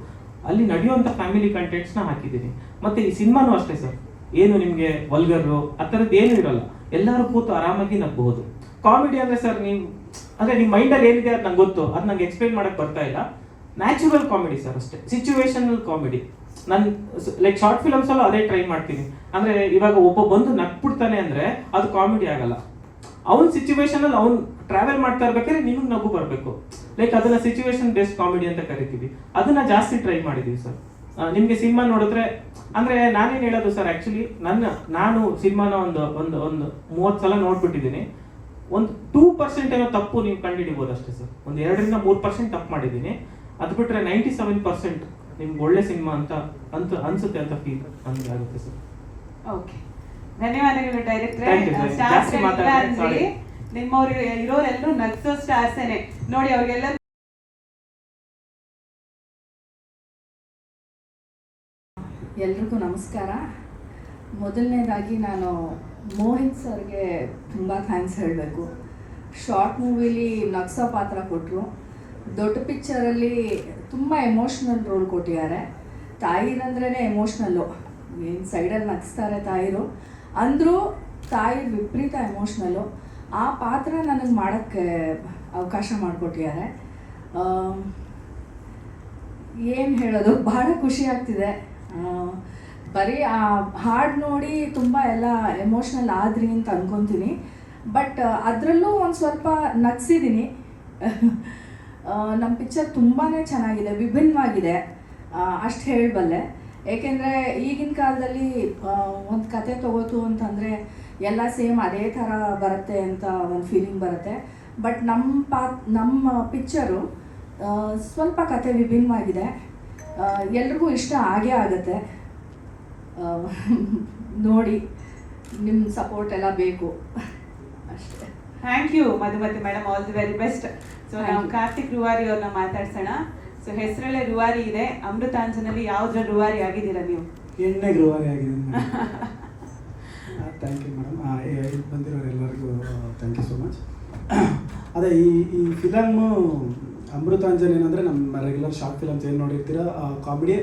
ಅಲ್ಲಿ ನಡೆಯುವಂತ ಫ್ಯಾಮಿಲಿ ಕಂಟೆಂಟ್ಸ್ನ ಹಾಕಿದ್ದೀನಿ. ಮತ್ತೆ ಈ ಸಿನಿಮಾನು ಅಷ್ಟೇ ಸರ್, ಏನು ನಿಮ್ಗೆ ವಲ್ಗರು ಆ ಥರದ್ದು ಏನು ಇರಲ್ಲ, ಎಲ್ಲರೂ ಕೂತು ಆರಾಮಾಗಿ ನಗ್ಬಹುದು. ಕಾಮಿಡಿ ಅಂದ್ರೆ ಸರ್ ನೀವು ಅಂದ್ರೆ ನಿಮ್ಮ ಮೈಂಡಲ್ಲಿ ಏನಿದೆ ಅದು ನಂಗೆ ಗೊತ್ತು, ಅದು ನಂಗೆ ಎಕ್ಸ್ಪ್ಲೈನ್ ಮಾಡಕ್ ಬರ್ತಾ ಇಲ್ಲ. ನ್ಯಾಚುರಲ್ ಕಾಮಿಡಿ ಸರ್ ಅಷ್ಟೇ, ಸಿಚುವೇಶನಲ್ ಕಾಮಿಡಿ. ನಾನು ಲೈಕ್ ಶಾರ್ಟ್ ಫಿಲಮ್ಸ್ ಅಲ್ಲೂ ಅದೇ ಟ್ರೈ ಮಾಡ್ತೀನಿ. ಅಂದ್ರೆ ಇವಾಗ ಒಬ್ಬ ಬಂದು ನಗ್ಬಿಡ್ತಾನೆ ಅಂದ್ರೆ ಅದು ಕಾಮಿಡಿ ಆಗಲ್ಲ. ಅವ್ನ ಸಿಚುವೇಶನ್ ಅಲ್ಲಿ ಅವ್ನು ಟ್ರಾವೆಲ್ ಮಾಡ್ತಾ ಇರ್ಬೇಕಾದ್ರೆ ನಿಮ್ಗೆ ನಗು ಬರಬೇಕು. ಲೈಕ್ ಅದನ್ನ ಸಿಚುವೇಶನ್ ಬೇಸ್ಡ್ ಕಾಮಿಡಿ ಅಂತ ಕರಿತೀವಿ. ಅದನ್ನ ಜಾಸ್ತಿ ಟ್ರೈ ಮಾಡಿದೀವಿ ಸರ್. ನಿಮ್ಗೆ ಸಿನಿಮಾ ನೋಡಿದ್ರೆ ಅಂದ್ರೆ ನಾನೇನ್ ಹೇಳೋದು ಸರ್, ಆಕ್ಚುಲಿ ನಾನು ಸಿನಿಮಾನ ಒಂದು 30 ಸಲ ನೋಡ್ಬಿಟ್ಟಿದ್ದೀನಿ. ಒಂದು 2% ಏನೋ ತಪ್ಪು ನೀವು ಕಂಡುಹಿಡಿಬಹುದು ಅಷ್ಟೇ ಸರ್. ಒಂದು 2-3% ತಪ್ಪು ಮಾಡಿದ್ದೀನಿ. ಅದು ಬಿಟ್ರೆ 97% ನಿಮ್ಗೆ ಒಳ್ಳೆ ಸಿನಿಮಾ ಅಂತ ಅನ್ಸುತ್ತೆ ಅಂತ ಫೀಲ್ ನಮ್ಗೆ ಆಗುತ್ತೆ ಸರ್. ಓಕೆ, ಧನ್ಯವಾದಗಳು ಡೈರೆಕ್ಟ್ರೆ. Thank you, sir. ಜಾಸ್ತಿ ಮಾತಾಡ್ತಾರೆ, sorry. ನಿಮ್ಮವ್ರು ಇರೋರೆಲ್ಲರೂ ನಗ್ಸೋ ಸ್ಟಾರ್ಸೇನೆ ನೋಡಿ. ಅವ್ರಿಗೆಲ್ಲ ಎಲ್ರಿಗೂ ನಮಸ್ಕಾರ. ಮೊದಲನೇದಾಗಿ ನಾನು ಮೋಹಿತ್ ಸರ್ಗೆ ತುಂಬ ಥ್ಯಾಂಕ್ಸ್ ಹೇಳಬೇಕು. ಶಾರ್ಟ್ ಮೂವಿಲಿ ನಗ್ಸೋ ಪಾತ್ರ ಕೊಟ್ಟರು, ದೊಡ್ಡ ಪಿಕ್ಚರಲ್ಲಿ ತುಂಬ ಎಮೋಷ್ನಲ್ ರೋಲ್ ಕೊಟ್ಟಿದ್ದಾರೆ. ತಾಯಿರಂದ್ರೇ ಎಮೋಷ್ನಲ್ಲು, ಏನು ಸೈಡಲ್ಲಿ ನಗಿಸ್ತಾರೆ ತಾಯಿರು ಅಂದರೂ ತಾಯಿ ವಿಪರೀತ ಎಮೋಷ್ನಲ್ಲು. ಆ ಪಾತ್ರ ನನಗೆ ಮಾಡೋಕ್ಕೆ ಅವಕಾಶ ಮಾಡಿಕೊಟ್ಟಿದ್ದಾರೆ. ಏನು ಹೇಳೋದು, ಭಾಳ ಖುಷಿ ಆಗ್ತಿದೆ. ಬರೀ ಆ ಹಾಡು ನೋಡಿ ತುಂಬ ಎಲ್ಲ ಎಮೋಷ್ನಲ್ ಆದ್ರಿ ಅಂತ ಅಂದ್ಕೊತೀನಿ. ಬಟ್ ಅದರಲ್ಲೂ ಒಂದು ಸ್ವಲ್ಪ ನಗಿಸಿದ್ದೀನಿ. ನಮ್ಮ ಪಿಕ್ಚರ್ ತುಂಬಾ ಚೆನ್ನಾಗಿದೆ, ವಿಭಿನ್ನವಾಗಿದೆ, ಅಷ್ಟು ಹೇಳಬಲ್ಲೆ. ಏಕೆಂದರೆ ಈಗಿನ ಕಾಲದಲ್ಲಿ ಒಂದು ಕತೆ ತಗೋತು ಅಂತಂದರೆ ಎಲ್ಲ ಸೇಮ್ ಅದೇ ಥರ ಬರುತ್ತೆ ಅಂತ ಒಂದು ಫೀಲಿಂಗ್ ಬರುತ್ತೆ. ಬಟ್ ನಮ್ಮ ಪಿಕ್ಚರು ಸ್ವಲ್ಪ ಕತೆ ವಿಭಿನ್ನವಾಗಿದೆ, ಎಲ್ರಿಗೂ ಇಷ್ಟ ಆಗೇ ಆಗುತ್ತೆ. ನೋಡಿ, ನಿಮ್ಮ ಸಪೋರ್ಟ್ ಎಲ್ಲ ಬೇಕು ಅಷ್ಟೇ. Thank you Madhumati madam, all the very best. So ನಾವು ಕಾರ್ತಿಕ್ ರುವಾರಿ ಅವ್ರನ್ನ ಮಾತಾಡ್ಸೋಣ. ಸೊ ಹೆಸರಲ್ಲೇ ರುವಾರಿ ಇದೆ, ಅಮೃತಾಂಜನಲ್ಲಿ ಯಾವ್ದ್ರ ರುವಾರಿ ಆಗಿದ್ದೀರಾ ನೀವು? ಎಣ್ಣೆಗೆ ರುವಾರಿ ಆಗಿದ್ದೀನಿ. Thank you madam. ಇಲ್ಲಿ ಬಂದಿರೋರೆಲ್ಲರಿಗೂ ಥ್ಯಾಂಕ್ ಯು ಸೋ ಮಚ್. ಅದೇ ಈ ಫಿಲಮ್ಮು ಅಮೃತಾಂಜನ್ ಏನಂದರೆ ನಮ್ಮ ರೆಗ್ಯುಲರ್ ಶಾರ್ಟ್ ಫಿಲಮ್ಸ್ ಏನು ನೋಡಿರ್ತೀರ ಕಾಮಿಡಿ,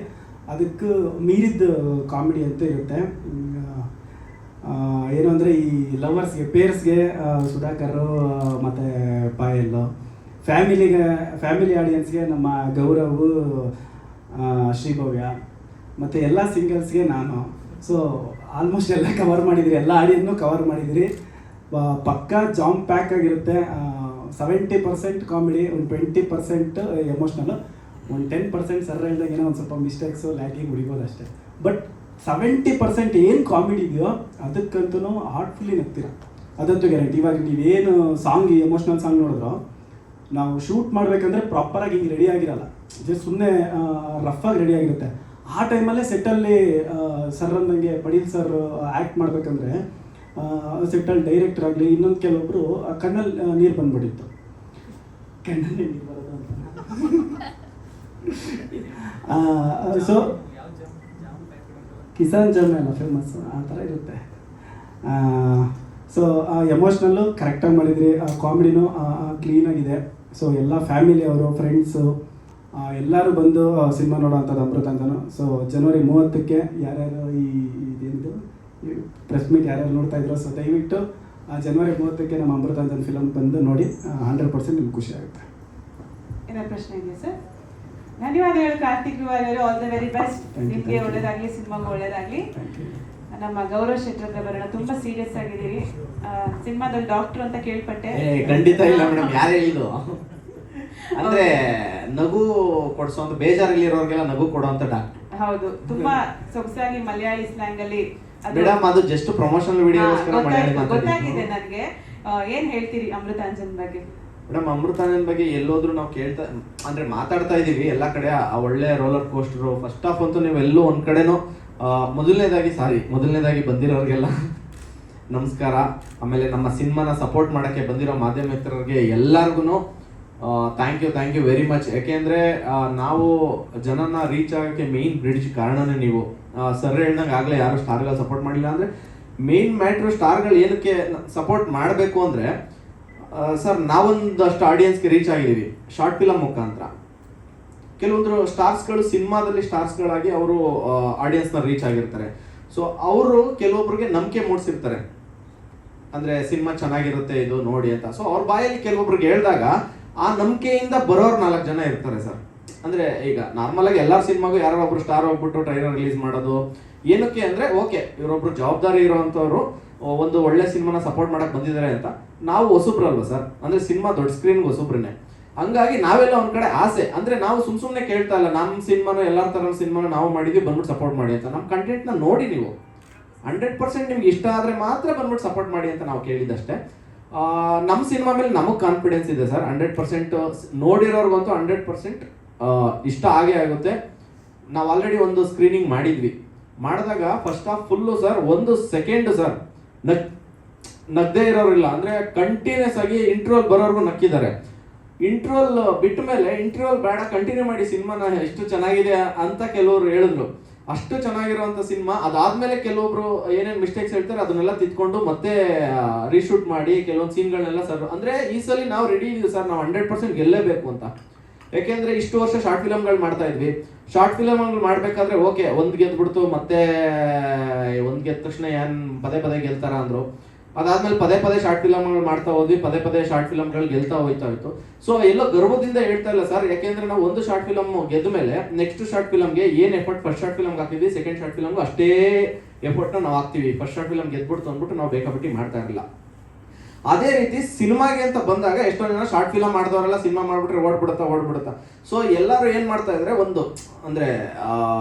ಅದಕ್ಕೆ ಮೀರಿದ ಕಾಮಿಡಿ ಅಂತ ಇರುತ್ತೆ. ಏನು ಅಂದರೆ ಈ ಲವರ್ಸ್ಗೆ, ಪೇರ್ಸ್ಗೆ ಸುಧಾಕರ್ ಮತ್ತು ಪಾಯಲ್, ಫ್ಯಾಮಿಲಿ ಆಡಿಯನ್ಸ್ಗೆ ನಮ್ಮ ಗೌರವ್, ಶ್ರೀಭವ್ಯ, ಮತ್ತು ಎಲ್ಲ ಸಿಂಗಲ್ಸ್ಗೆ ನಾನು. ಸೊ ಆಲ್ಮೋಸ್ಟ್ ಎಲ್ಲ ಕವರ್ ಮಾಡಿದಿರಿ, ಎಲ್ಲ ಆಡಿಯನ್ನು ಕವರ್ ಮಾಡಿದಿರಿ. ಪಕ್ಕಾ ಜಾಮ್ ಪ್ಯಾಕ್ ಆಗಿರುತ್ತೆ. 70% ಕಾಮಿಡಿ, ಒಂದು 20% ಎಮೋಷ್ನಲ್ಲು, ಒಂದು 10% ಸರ್ ಹೇಳಿದಾಗ ಏನೋ ಒಂದು ಸ್ವಲ್ಪ ಮಿಸ್ಟೇಕ್ಸು ಲ್ಯಾಕಿಂಗ್ ಉಳಿಬೋದು ಅಷ್ಟೇ. ಬಟ್ 70% ಏನು ಕಾಮಿಡಿ ಇದೆಯೋ ಅದಕ್ಕಂತೂ ಹಾರ್ಟ್ಫುಲ್ಲಿ ನಗ್ತೀರ, ಅದಂತೂ ಗ್ಯಾರಂಟಿ. ಇವಾಗ ನೀವೇನು ಸಾಂಗ್, ಎಮೋಷ್ನಲ್ ಸಾಂಗ್ ನೋಡಿದ್ರು, ನಾವು ಶೂಟ್ ಮಾಡಬೇಕಂದ್ರೆ ಪ್ರಾಪರಾಗಿ ಹಿಂಗೆ ರೆಡಿ ಆಗಿರಲ್ಲ, ಜಸ್ಟ್ ಸುಮ್ಮನೆ ರಫಾಗಿ ರೆಡಿ ಆಗಿರುತ್ತೆ. ಆ ಟೈಮಲ್ಲೇ ಸೆಟ್ಟಲ್ಲಿ ಸರ್ ಅಂದಂಗೆ ಪಡೀಲ್ ಸರ್ ಆ್ಯಕ್ಟ್ ಮಾಡಬೇಕಂದ್ರೆ ಸೆಟ್ಟಲ್ಲಿ ಡೈರೆಕ್ಟರ್ ಆಗಲಿ ಇನ್ನೊಂದು ಕೆಲವೊಬ್ಬರು ಕಣ್ಣಲ್ಲಿ ನೀರು ಬಂದ್ಬಿಟ್ಟಿತ್ತು. ಕಣ್ಣಲ್ಲಿ ನೀರು ಬರೋದು ಅಂತ. ಸೊ ಕಿಸಾನ್ ಜಾಮ್ ಎಲ್ಲ ಫೇಮಸ್, ಆ ಥರ ಇರುತ್ತೆ. ಸೊ ಎಮೋಷ್ನಲ್ಲು ಕರೆಕ್ಟಾಗಿ ಮಾಡಿದ್ರಿ, ಕಾಮಿಡಿನೂ ಕ್ಲೀನಾಗಿದೆ. ಸೊ ಎಲ್ಲ ಫ್ಯಾಮಿಲಿ ಅವರು, ಫ್ರೆಂಡ್ಸು ಎಲ್ಲರೂ ಬಂದು ಸಿನಿಮಾ ನೋಡೋವಂಥದ್ದು ಅಮೃತಾಂಜನು. ಸೊ ಜನವರಿ 30ಕ್ಕೆ ಯಾರ್ಯಾರು ಇದೇನಿದು ಪ್ರೆಸ್ ಮೀಟ್ ಯಾರ್ಯಾರು ನೋಡ್ತಾ ಇದ್ರು, ಸೊ ದಯವಿಟ್ಟು ಜನವರಿ 30ಕ್ಕೆ ನಮ್ಮ ಅಮೃತಾಂಜನ್ ಫಿಲಮ್ ಬಂದು ನೋಡಿ, 100% ನಿಮ್ಗೆ ಖುಷಿ ಆಗುತ್ತೆ. ಏನಾದ್ರು ಪ್ರಶ್ನೆ ಇದೆಯಾ ಸರ್? ಧನ್ಯವಾದಗಳು ಕಾರ್ತಿಕ್ ರುವಾರಿ ಅವರು, ಆಲ್ ದ ವೆರಿ ಬೆಸ್ಟ್. ನಿಮಗೆ ಒಳ್ಳೇದಾಗಲಿ, ಸಿನಿಮಾಗೆ ಒಳ್ಳೇದಾಗಲಿ. ನಮ್ಮ ಗೌರವ್ ಶೆಟ್ಟರ್ ಬರೋಣ. ತುಂಬಾ ಸೀರಿಯಸ್ ಆಗಿದ್ದೀರಿ, ಸಿನಿಮಾದಲ್ಲಿ ಡಾಕ್ಟರ್ ಅಂತ ಕೇಳ್ಪಟ್ಟೆ. ಖಂಡಿತ ಇಲ್ಲ ಮೇಡಮ್, ಯಾರು ಹೇಳಿದ್ದು? ಅಂದ್ರೆ ನಗು ಕೊಡ್ಸೋಂತ, ಬೇಜಾರಲ್ಲಿರೋರ್ಗೆಲ್ಲ ನಗು ಕೊಡುವಂತ ಡಾಕ್ಟರ್. ಹೌದು, ತುಂಬಾ ಸೊಗಸಾಗಿ ಮಲಯಾಳಿ ಸ್ಲ್ಯಾಂಗ್ ಅಲ್ಲಿ ಮೇಡಮ್ ಅದು ಜಸ್ಟ್ ಪ್ರಮೋಷನಲ್ ವಿಡಿಯೋಗೋಸ್ಕರ ಗೊತ್ತಾಗಿದೆ ನನಗೆ. ಏನ್ ಹೇಳ್ತೀರಿ ಅಮೃತಾಂಜನ್ ಬಗ್ಗೆ? ಮೇಡಮ್ ಅಮೃತಾನಂದ್ ಬಗ್ಗೆ ಎಲ್ಲೋದ್ರು ನಾವು ಕೇಳ್ತಾ ಅಂದ್ರೆ ಮಾತಾಡ್ತಾ ಇದೀವಿ ಎಲ್ಲ ಕಡೆ ಆ ಒಳ್ಳೆ ರೋಲರ್ ಕೋಸ್ಟರ್. ಫಸ್ಟ್ ಆಫ್ ಅಂತೂ ನೀವು ಎಲ್ಲೂ ಒಂದ್ ಕಡೆನೂ ಮೊದಲನೇದಾಗಿ ಬಂದಿರೋರಿಗೆಲ್ಲ ನಮಸ್ಕಾರ. ಆಮೇಲೆ ನಮ್ಮ ಸಿನಿಮಾನ ಸಪೋರ್ಟ್ ಮಾಡಕ್ಕೆ ಬಂದಿರೋ ಮಾಧ್ಯಮ ಮಿತ್ರರಿಗೆ ಎಲ್ಲರಿಗೂ ಥ್ಯಾಂಕ್ ಯು ವೆರಿ ಮಚ್. ಯಾಕೆಂದ್ರೆ ನಾವು ಜನನ ರೀಚ್ ಆಗಕ್ಕೆ ಮೇನ್ ಬ್ರಿಡ್ಜ್ ಕಾರಣನೇ ನೀವು. ಸರ್ ಹೇಳ್ದಂಗೆ ಆಗಲೇ ಯಾರು ಸ್ಟಾರ್ಗಳು ಸಪೋರ್ಟ್ ಮಾಡಿಲ್ಲ ಅಂದ್ರೆ ಮೇನ್ ಮ್ಯಾಟ್ರು ಸ್ಟಾರ್ಗಳು ಏನಕ್ಕೆ ಸಪೋರ್ಟ್ ಮಾಡಬೇಕು ಅಂದ್ರೆ ಸರ್ ನಾವೊಂದಷ್ಟು ಆಡಿಯನ್ಸ್ಗೆ ರೀಚ್ ಆಗಿದ್ದೀವಿ ಶಾರ್ಟ್ ಫಿಲಮ್ ಮುಖಾಂತರ. ಕೆಲವೊಂದು ಸ್ಟಾರ್ಸ್ಗಳು ಸಿನಿಮಾದಲ್ಲಿ ಸ್ಟಾರ್ಸ್ಗಳಾಗಿ ಅವರು ಆಡಿಯನ್ಸ್ನ ರೀಚ್ ಆಗಿರ್ತಾರೆ. ಸೊ ಅವರು ಕೆಲವೊಬ್ರಿಗೆ ನಂಬಿಕೆ ಮೂಡಿಸಿರ್ತಾರೆ, ಅಂದ್ರೆ ಸಿನಿಮಾ ಚೆನ್ನಾಗಿರುತ್ತೆ ಇದು ನೋಡಿ ಅಂತ. ಸೊ ಅವ್ರ ಬಾಯಲ್ಲಿ ಕೆಲವೊಬ್ರಿಗೆ ಹೇಳಿದಾಗ ಆ ನಂಬಿಕೆಯಿಂದ ಬರೋರು 4 ಜನ ಇರ್ತಾರೆ ಸರ್. ಅಂದ್ರೆ ಈಗ ನಾರ್ಮಲ್ ಆಗಿ ಎಲ್ಲಾರ ಸಿನಿಮಾಗೂ ಯಾರೋ ಒಬ್ರು ಸ್ಟಾರ್ ಹೋಗ್ಬಿಟ್ಟು ಟ್ರೈಲರ್ ರಿಲೀಸ್ ಮಾಡೋದು ಏನಕ್ಕೆ ಅಂದ್ರೆ ಓಕೆ ಇವರೊಬ್ರು ಜವಾಬ್ದಾರಿ ಇರೋವಂಥವ್ರು ಒಂದು ಒಳ್ಳೆ ಸಿನಿಮಾನ ಸಪೋರ್ಟ್ ಮಾಡಕ್ ಬಂದಿದ್ದಾರೆ ಅಂತ. ನಾವು ಹೊಸಬ್ರಲ್ವ ಸರ್, ಅಂದ್ರೆ ಸಿನಿಮಾ ದೊಡ್ಡ ಸ್ಕ್ರೀನ್ಗೆ ಹೊಸಬ್ರನ್ನೇ. ಹಂಗಾಗಿ ನಾವೆಲ್ಲ ಒಂದ್ ಕಡೆ ಆಸೆ ಅಂದ್ರೆ ನಾವು ಸುಮ್ನೆ ಕೇಳ್ತಾ ಇಲ್ಲ ನಮ್ಮ ಸಿನಿಮಾನ ಎಲ್ಲಾರ ತರ ಸಿನಿಮಾನ ನಾವು ಮಾಡಿದ್ವಿ ಬಂದ್ಬಿಟ್ಟು ಸಪೋರ್ಟ್ ಮಾಡಿ ಅಂತ. ನಮ್ಮ ಕಂಟೆಂಟ್ ನ ನೋಡಿ ನೀವು 100% ನಿಮ್ಗೆ ಇಷ್ಟ ಆದ್ರೆ ಮಾತ್ರ ಬಂದ್ಬಿಟ್ಟು ಸಪೋರ್ಟ್ ಮಾಡಿ ಅಂತ ನಾವು ಕೇಳಿದಷ್ಟೇ. ನಮ್ಮ ಸಿನಿಮಾ ಮೇಲೆ ನಮಗೆ ಕಾನ್ಫಿಡೆನ್ಸ್ ಇದೆ ಸರ್. 100% ನೋಡಿರೋರ್ಗಂತೂ 100% ಇಷ್ಟ ಆಗೇ ಆಗುತ್ತೆ. ನಾವು ಆಲ್ರೆಡಿ ಒಂದು ಸ್ಕ್ರೀನಿಂಗ್ ಮಾಡಿದಾಗ first half full sir 1 second sir ನಗ್ದೇ ಇರೋರಿಲ್ಲ. ಅಂದ್ರೆ ಕಂಟಿನ್ಯೂಸ್ ಆಗಿ ಇಂಟ್ರೋಲ್ ಬರೋರ್ಗು ನಕ್ಕಿದ್ದಾರೆ. ಇಂಟ್ರೋಲ್ ಬಿಟ್ಟ ಮೇಲೆ ಇಂಟ್ರೋಲ್ ಬೇಡ ಕಂಟಿನ್ಯೂ ಮಾಡಿ ಸಿನಿಮಾನ ಎಷ್ಟು ಚೆನ್ನಾಗಿದೆ ಅಂತ ಕೆಲವರು ಹೇಳಿದ್ರು. ಅಷ್ಟು ಚೆನ್ನಾಗಿರುವಂತ ಸಿನಿಮಾ ಅದಾದ್ಮೇಲೆ ಕೆಲವೊಬ್ರು ಏನೇನ್ ಮಿಸ್ಟೇಕ್ಸ್ ಹೇಳ್ತಾರೆ ಅದನ್ನೆಲ್ಲ ತಿದ್ಕೊಂಡು ಮತ್ತೆ ರೀಶೂಟ್ ಮಾಡಿ ಕೆಲವೊಂದು ಸೀನ್ಗಳನ್ನೆಲ್ಲ ಸರ್ ಅಂದ್ರೆ ಈ ಸಲ ನಾವು ರೆಡಿ ಇದೀವಿ ಸರ್, ನಾವು 100% ಗೆಲ್ಲೇಬೇಕು ಅಂತ. ಯಾಕೆಂದ್ರೆ ಇಷ್ಟು ವರ್ಷ ಶಾರ್ಟ್ ಫಿಲಮ್ಗಳು ಮಾಡ್ತಾ ಇದ್ವಿ. ಶಾರ್ಟ್ ಫಿಲಮ್ಗಳು ಮಾಡ್ಬೇಕಾದ್ರೆ ಓಕೆ ಒಂದ್ ಗೆದ್ಬಿಡ್ತು ಮತ್ತೆ ಒಂದ್ ಗೆದ್ದ ತಕ್ಷಣ ಏನ್ ಪದೇ ಗೆಲ್ತಾರ ಅಂದ್ರು. ಅದಾದ್ಮೇಲೆ ಪದೇ ಶಾರ್ಟ್ ಫಿಲಮ್ಗಳು ಮಾಡ್ತಾ ಹೋದ್ವಿ, ಪದೇ ಶಾರ್ಟ್ ಫಿಲಮ್ಗಳು ಗೆಲ್ತಾ ಹೋಯ್ತು. ಸೊ ಎಲ್ಲೋ ಗರ್ವದಿಂದ ಹೇಳ್ತಾ ಇಲ್ಲ ಸರ್, ಯಾಕೆಂದ್ರೆ ನಾವು ಒಂದು ಶಾರ್ಟ್ ಫಿಲಮ್ ಗೆದ್ದ ಮೇಲೆ ನೆಕ್ಸ್ಟ್ ಶಾರ್ಟ್ ಫಿಲಮ್ಗೆ ಏನ್ ಎಫರ್ಟ್ ಫಸ್ಟ್ ಶಾರ್ಟ್ ಫಿಲಮ್ಗೆ ಹಾಕ್ತಿದ್ವಿ, ಸೆಕೆಂಡ್ ಶಾರ್ಟ್ ಫಿಲಮ್ಗೂ ಅಷ್ಟೇ ಎಫರ್ಟ್ ನಾವು ಹಾಕ್ತಿವಿ. ಫಸ್ಟ್ ಶಾರ್ಟ್ ಫಿಲಮ್ ಗೆದ್ಬಿಡ್ತು ಅಂದ್ಬಿಟ್ಟು ನಾವು ಬೇಕಾಬಿಟ್ಟಿ ಮಾಡ್ತಾ ಇರಲಿಲ್ಲ. ಅದೇ ರೀತಿ ಸಿನಿಮಾಗೆ ಅಂತ ಬಂದಾಗ ಎಷ್ಟೋ ಜನ ಶಾರ್ಟ್ ಫಿಲಮ್ ಮಾಡಿದವರೆಲ್ಲ ಸಿನಿಮಾ ಮಾಡ್ಬಿಟ್ರೆ ಓಡ್ಬಿಡುತ್ತಾ. ಸೊ ಎಲ್ಲರೂ ಏನ್ ಮಾಡ್ತಾ ಇದ್ರೆ ಒಂದು ಅಂದ್ರೆ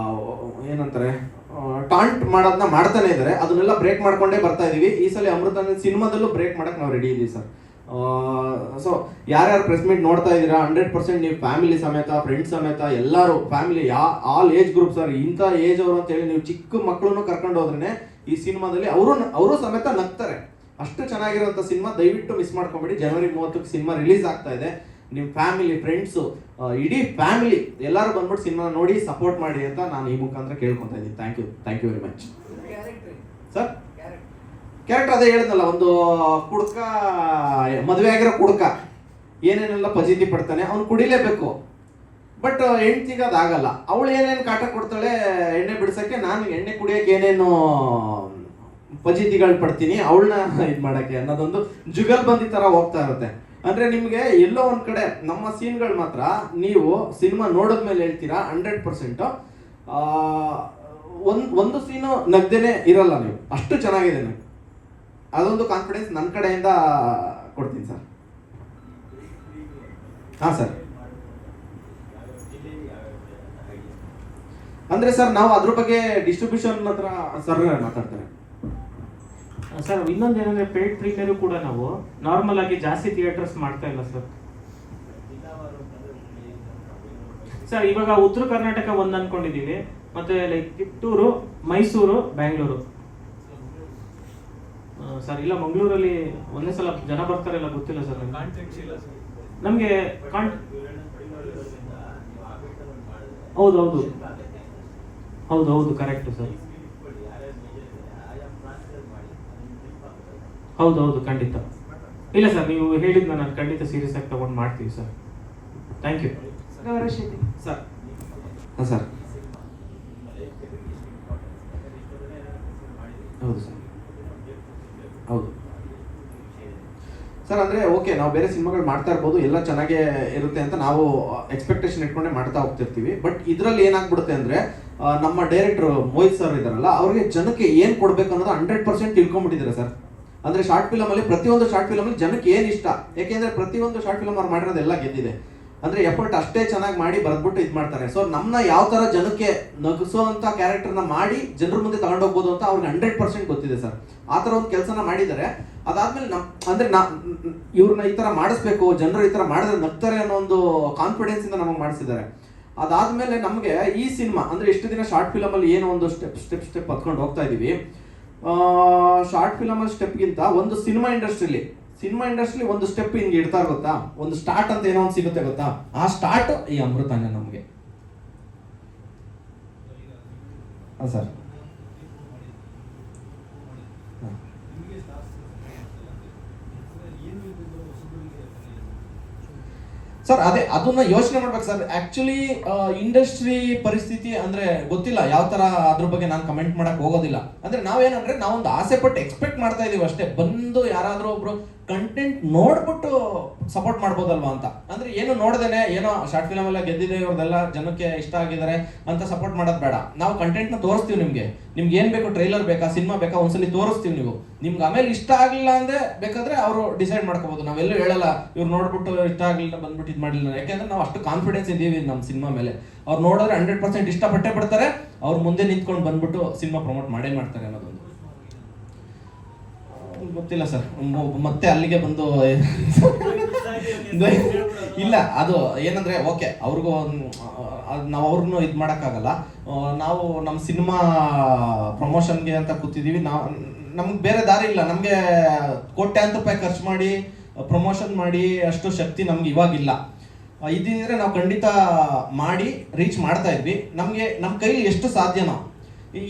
ಏನಂತಾರೆ ಟಾಂಟ್ ಮಾಡೋದನ್ನ ಮಾಡ್ತಾನೆ ಇದ್ದಾರೆ. ಅದನ್ನೆಲ್ಲ ಬ್ರೇಕ್ ಮಾಡ್ಕೊಂಡೇ ಬರ್ತಾ ಇದೀವಿ. ಈ ಸಲ ಅಮೃತಾನಂದ್ ಸಿನಿಮಾದಲ್ಲೂ ಬ್ರೇಕ್ ಮಾಡಕ್ ನಾವು ರೆಡಿ ಇದೀವಿ ಸರ್. ಸೊ ಯಾರ್ಯಾರು ಪ್ರೆಸ್ ಮೀಟ್ ನೋಡ್ತಾ ಇದ್ದೀರಾ 100% ನೀವು ಫ್ಯಾಮಿಲಿ ಸಮೇತ ಫ್ರೆಂಡ್ಸ್ ಸಮೇತ ಎಲ್ಲರೂ family all age group sir. ಇಂಥ ಏಜ್ ಅವರು ಅಂತ ಹೇಳಿ ನೀವು ಚಿಕ್ಕ ಮಕ್ಕಳನ್ನು ಕರ್ಕೊಂಡು ಹೋದ್ರೆ ಈ ಸಿನಿಮಾದಲ್ಲಿ ಅವರು ಸಮೇತ ನಗ್ತಾರೆ. ಅಷ್ಟು ಚೆನ್ನಾಗಿರುವಂತ ಸಿನಿಮಾ, ದಯವಿಟ್ಟು ಮಿಸ್ ಮಾಡ್ಕೊಂಬೇಡಿ. ಜನವರಿ 30ಕ್ಕೆ ಸಿನಿಮಾ ರಿಲೀಸ್ ಆಗ್ತಾ ಇದೆ. ನಿಮ್ಮ ಫ್ಯಾಮಿಲಿ ಫ್ರೆಂಡ್ಸು ಇಡೀ ಫ್ಯಾಮಿಲಿ ಎಲ್ಲರೂ ಬಂದ್ಬಿಟ್ಟು ಸಿನಿಮಾ ನೋಡಿ ಸಪೋರ್ಟ್ ಮಾಡಿ ಅಂತ ನಾನು ಈ ಮುಖಾಂತರ ಕೇಳ್ಕೊತಾ ಇದ್ದೀನಿ. Thank you very much sir. Character ಅದೇ ಹೇಳಿದ್ನಲ್ಲ, ಒಂದು ಕುಡ್ಕ ಮದುವೆ ಆಗಿರೋ ಕುಡ್ಕ ಏನೇನೆಲ್ಲ ಫಜೀತಿ ಪಡ್ತಾನೆ, ಅವ್ನು ಕುಡಿಲೇಬೇಕು. ಬಟ್ ಹೆಂಡ್ತಿಗೆ ಅದಾಗಲ್ಲ. ಅವಳು ಏನೇನು ಕಾಟ ಕೊಡ್ತಾಳೆ ಎಣ್ಣೆ ಬಿಡ್ಸಕ್ಕೆ, ನಾನು ಎಣ್ಣೆ ಕುಡಿಯೋಕೆ ಏನೇನು ಫಜೀತಿಗಳು ಪಡ್ತೀನಿ ಅವಳನ್ನ ಇದು ಮಾಡಕ್ಕೆ ಅನ್ನೋದೊಂದು ಜುಗಲ್ಬಂದಿ ತರ ಹೋಗ್ತಾ ಇರುತ್ತೆ. ಅಂದ್ರೆ ನಿಮ್ಗೆ ಎಲ್ಲೋ ಒಂದ್ ಕಡೆ ನಮ್ಮ ಸೀನ್ಗಳು ಮಾತ್ರ ನೀವು ಸಿನಿಮಾ ನೋಡಿದ್ಮೇಲೆ ಹೇಳ್ತೀರಾ 100% ಒಂದು ಸೀನು ನಗ್ದೇನೆ ಇರಲ್ಲ ನೀವು, ಅಷ್ಟು ಚೆನ್ನಾಗಿದೆ. ನೀವು ಅದೊಂದು ಕಾನ್ಫಿಡೆನ್ಸ್ ನನ್ನ ಕಡೆಯಿಂದ ಕೊಡ್ತೀನಿ ಸರ್. ಹಾ ಸರ್, ಅಂದ್ರೆ ಸರ್ ನಾವು ಅದ್ರ ಬಗ್ಗೆ ಡಿಸ್ಟ್ರಿಬ್ಯೂಷನ್ ಹತ್ರ ಸರ್ ಮಾತಾಡ್ತಾರೆ ಸರ್. ಇನ್ನೊಂದು ಏನಂದ್ರೆ ಪೇಡ್ ಪ್ರೀಮಿಯರು ಕೂಡ ನಾವು ನಾರ್ಮಲ್ ಆಗಿ ಜಾಸ್ತಿ ಥಿಯೇಟರ್ಸ್ ಮಾಡ್ತಾ ಇಲ್ಲ ಸರ್. ಸರ್ ಇವಾಗ ಉತ್ತರ ಕರ್ನಾಟಕ ಒಂದು ಅನ್ಕೊಂಡಿದೀವಿ, ಮತ್ತೆ ಲೈಕ್ ಕಿತ್ತೂರು, ಮೈಸೂರು, ಬ್ಯಾಂಗ್ಳೂರು ಸರ್. ಇಲ್ಲ ಮಂಗಳೂರಲ್ಲಿ ಒಂದೇ ಸಲ ಜನ ಬರ್ತಾರಲ್ಲ ಗೊತ್ತಿಲ್ಲ ಸರ್ ನಮ್ಗೆ. ಹೌದು ಕರೆಕ್ಟ್ ಸರ್. ಹೌದು ಖಂಡಿತ. ಇಲ್ಲ ಸರ್, ನೀವು ಹೇಳಿದ್ನ ನಾನು ಖಂಡಿತ ಸೀರಿಯಸ್ ಆಗಿ ತಗೊಂಡು ಮಾಡ್ತೀವಿ sir. Thank you. Gaurav Shetty sir. ಹಾಂ ಸರ್, ಹೌದು ಸರ್. ಹೌದು ಸರ್, ಅಂದ್ರೆ ಓಕೆ ನಾವು ಬೇರೆ ಸಿನಿಮಾಗಳು ಮಾಡ್ತಾ ಇರ್ಬೋದು, ಎಲ್ಲ ಚೆನ್ನಾಗೇ ಇರುತ್ತೆ ಅಂತ ನಾವು ಎಕ್ಸ್ಪೆಕ್ಟೇಷನ್ ಇಟ್ಕೊಂಡೆ ಮಾಡ್ತಾ ಹೋಗ್ತಿರ್ತೀವಿ. ಬಟ್ ಇದರಲ್ಲಿ ಏನಾಗ್ಬಿಡುತ್ತೆ ಅಂದ್ರೆ ನಮ್ಮ ಡೈರೆಕ್ಟರ್ ಮೋಹಿತ್ ಸರ್ ಇದಾರಲ್ಲ, ಅವ್ರಿಗೆ ಜನಕ್ಕೆ ಏನ್ ಕೊಡ್ಬೇಕು ಅನ್ನೋದು 100% ತಿಳ್ಕೊಂಡ್ಬಿಟ್ಟಿದ್ದಾರೆ ಸರ್. ಅಂದ್ರೆ ಶಾರ್ಟ್ ಫಿಲಮ್ ಅಲ್ಲಿ ಪ್ರತಿಯೊಂದು ಶಾರ್ಟ್ ಫಿಲಮ್ ಅಲ್ಲಿ ಜನಕ್ಕೆ ಏನ್ ಇಷ್ಟ, ಯಾಕೆಂದ್ರೆ ಪ್ರತಿಯೊಂದು ಶಾರ್ಟ್ ಫಿಲಮ್ ಅವ್ರು ಮಾಡಿರೋದೆಲ್ಲ ಗೆದ್ದಿದೆ. ಅಂದ್ರೆ ಎಫರ್ಟ್ ಅಷ್ಟೇ ಚೆನ್ನಾಗಿ ಮಾಡಿ ಬರ್ದ್ಬಿಟ್ಟು ಇದು ಮಾಡ್ತಾರೆ. ಸೊ ನಮ್ಮನ್ನ ಯಾವ ತರ ಜನಕ್ಕೆ ನಗಿಸೋಂಥ ಕ್ಯಾರೆಕ್ಟರ್ನ ಮಾಡಿ ಜನರ ಮುಂದೆ ತಗೊಂಡೋಗ್ಬೋದು ಅಂತ ಅವ್ರಿಗೆ 100% ಗೊತ್ತಿದೆ ಸರ್. ಆ ಥರ ಒಂದು ಕೆಲಸನ ಮಾಡಿದ್ದಾರೆ. ಅದಾದ್ಮೇಲೆ ಅಂದ್ರೆ ಇವ್ರನ್ನ ಈ ತರ ಮಾಡಿಸ್ಬೇಕು, ಜನರು ಈ ತರ ಮಾಡಿದ್ರೆ ನಗ್ತಾರೆ ಅನ್ನೋ ಒಂದು ಕಾನ್ಫಿಡೆನ್ಸ್ ಇಂದ ನಮಗೆ ಮಾಡಿಸಿದ್ದಾರೆ. ಅದಾದ್ಮೇಲೆ ನಮಗೆ ಈ ಸಿನಿಮಾ ಅಂದ್ರೆ ಇಷ್ಟು ದಿನ ಶಾರ್ಟ್ ಫಿಲಮ್ ಅಲ್ಲಿ ಏನೋ ಒಂದು ಸ್ಟೆಪ್ ಹತ್ಕೊಂಡು ಹೋಗ್ತಾ ಇದೀವಿ. ಶಾರ್ಟ್ ಫಿಲಮ್ ಅಲ್ಲಿ ಸ್ಟೆಪ್ಗಿಂತ ಒಂದು ಸಿನಿಮಾ ಇಂಡಸ್ಟ್ರಿಲಿ ಒಂದು ಸ್ಟೆಪ್ ಹಿಂಗೆ ಇಡ್ತಾರೆ ಗೊತ್ತಾ, ಒಂದು ಸ್ಟಾರ್ಟ್ ಅಂತ ಏನೋ ಒಂದು ಸಿಗುತ್ತೆ ಗೊತ್ತಾ, ಆ ಸ್ಟಾರ್ಟ್ ಈ ಅಮೃತಾನೇ ನಮಗೆ. ಸರ್ ಸರ್ ಅದೇ ಅದನ್ನ ಯೋಚನೆ ಮಾಡ್ಬೇಕು ಸರ್. ಆಕ್ಚುಲಿ ಇಂಡಸ್ಟ್ರಿ ಪರಿಸ್ಥಿತಿ ಅಂದ್ರೆ ಗೊತ್ತಿಲ್ಲ ಯಾವ ತರ, ಅದ್ರ ಬಗ್ಗೆ ನಾನು ಕಮೆಂಟ್ ಮಾಡಕ್ ಹೋಗೋದಿಲ್ಲ. ಅಂದ್ರೆ ನಾವೇನಂದ್ರೆ ನಾವೊಂದು ಆಸೆ ಪಟ್ಟು ಎಕ್ಸ್ಪೆಕ್ಟ್ ಮಾಡ್ತಾ ಇದೀವಿ ಅಷ್ಟೇ, ಬಂದು ಯಾರಾದ್ರೂ ಒಬ್ರು ಕಂಟೆಂಟ್ ನೋಡ್ಬಿಟ್ಟು ಸಪೋರ್ಟ್ ಮಾಡ್ಬೋದಲ್ವಾ ಅಂತ. ಅಂದ್ರೆ ಏನು ನೋಡ್ದೇನೆ ಏನೋ ಶಾರ್ಟ್ ಫಿಲಮ್ ಎಲ್ಲ ಗೆದ್ದಿದೆ, ಇವ್ರದೆಲ್ಲ ಜನಕ್ಕೆ ಇಷ್ಟ ಆಗಿದ್ದಾರೆ ಅಂತ ಸಪೋರ್ಟ್ ಮಾಡೋದು ಬೇಡ. ನಾವು ಕಂಟೆಂಟ್ ನ ತೋರಿಸ್ತೀವಿ ನಿಮ್ಗೆ ಏನ್ ಬೇಕು, ಟ್ರೈಲರ್ ಬೇಕಾ, ಸಿನಿಮಾ ಬೇಕಾ, ಒಂದ್ಸಲಿ ತೋರಿಸ್ತೀವಿ. ನಿಮ್ಗೆ ಆಮೇಲೆ ಇಷ್ಟ ಆಗ್ಲಿಲ್ಲ ಅಂದ್ರೆ ಬೇಕಾದ್ರೆ ಅವರು ಡಿಸೈಡ್ ಮಾಡ್ಕೋಬಹುದು. ನಾವೆಲ್ಲೂ ಹೇಳಲ್ಲ ಇವ್ರು ನೋಡ್ಬಿಟ್ಟು ಇಷ್ಟ ಆಗ್ಲಿಲ್ಲ ಬಂದ್ಬಿಟ್ಟು ಇದು ಮಾಡಲಿಲ್ಲ, ಯಾಕೆಂದ್ರೆ ನಾವು ಅಷ್ಟು ಕಾನ್ಫಿಡೆನ್ಸ್ ಇದೀವಿ ನಮ್ಮ ಸಿನಿಮಾ ಮೇಲೆ. ಅವ್ರು ನೋಡಿದ್ರೆ 100% ಇಷ್ಟಪಟ್ಟೆ ಬಿಡ್ತಾರೆ, ಅವ್ರು ಮುಂದೆ ನಿಂತ್ಕೊಂಡು ಬಂದ್ಬಿಟ್ಟು ಸಿನಿಮಾ ಪ್ರಮೋಟ್ ಮಾಡೇ ಮಾಡ್ತಾರೆ ಅನ್ನೋದೊಂದು ಗೊತ್ತಿಲ್ಲ ಸರ್. ಮತ್ತೆ ಅಲ್ಲಿಗೆ ಬಂದು ಇಲ್ಲ, ಅದು ಏನಂದ್ರೆ ಓಕೆ ಅವ್ರಿಗೂ ನಾವು ಅವ್ರನ್ನೂ ಇದು ಮಾಡೋಕ್ಕಾಗಲ್ಲ. ನಾವು ನಮ್ಮ ಸಿನಿಮಾ ಪ್ರಮೋಷನ್ಗೆ ಅಂತ ಕೂತಿದ್ದೀವಿ. ನಮ್ಗೆ ಬೇರೆ ದಾರಿ ಇಲ್ಲ. ನಮಗೆ ಕೋಟ್ಯಾಂತರ ರೂಪಾಯಿ ಖರ್ಚು ಮಾಡಿ ಪ್ರಮೋಷನ್ ಮಾಡಿ ಅಷ್ಟು ಶಕ್ತಿ ನಮ್ಗೆ ಇವಾಗಿಲ್ಲ. ಇದಿದ್ರೆ ನಾವು ಖಂಡಿತ ಮಾಡಿ ರೀಚ್ ಮಾಡ್ತಾ ಇದ್ವಿ. ನಮಗೆ ನಮ್ಮ ಕೈಲಿ ಎಷ್ಟು ಸಾಧ್ಯನೋ.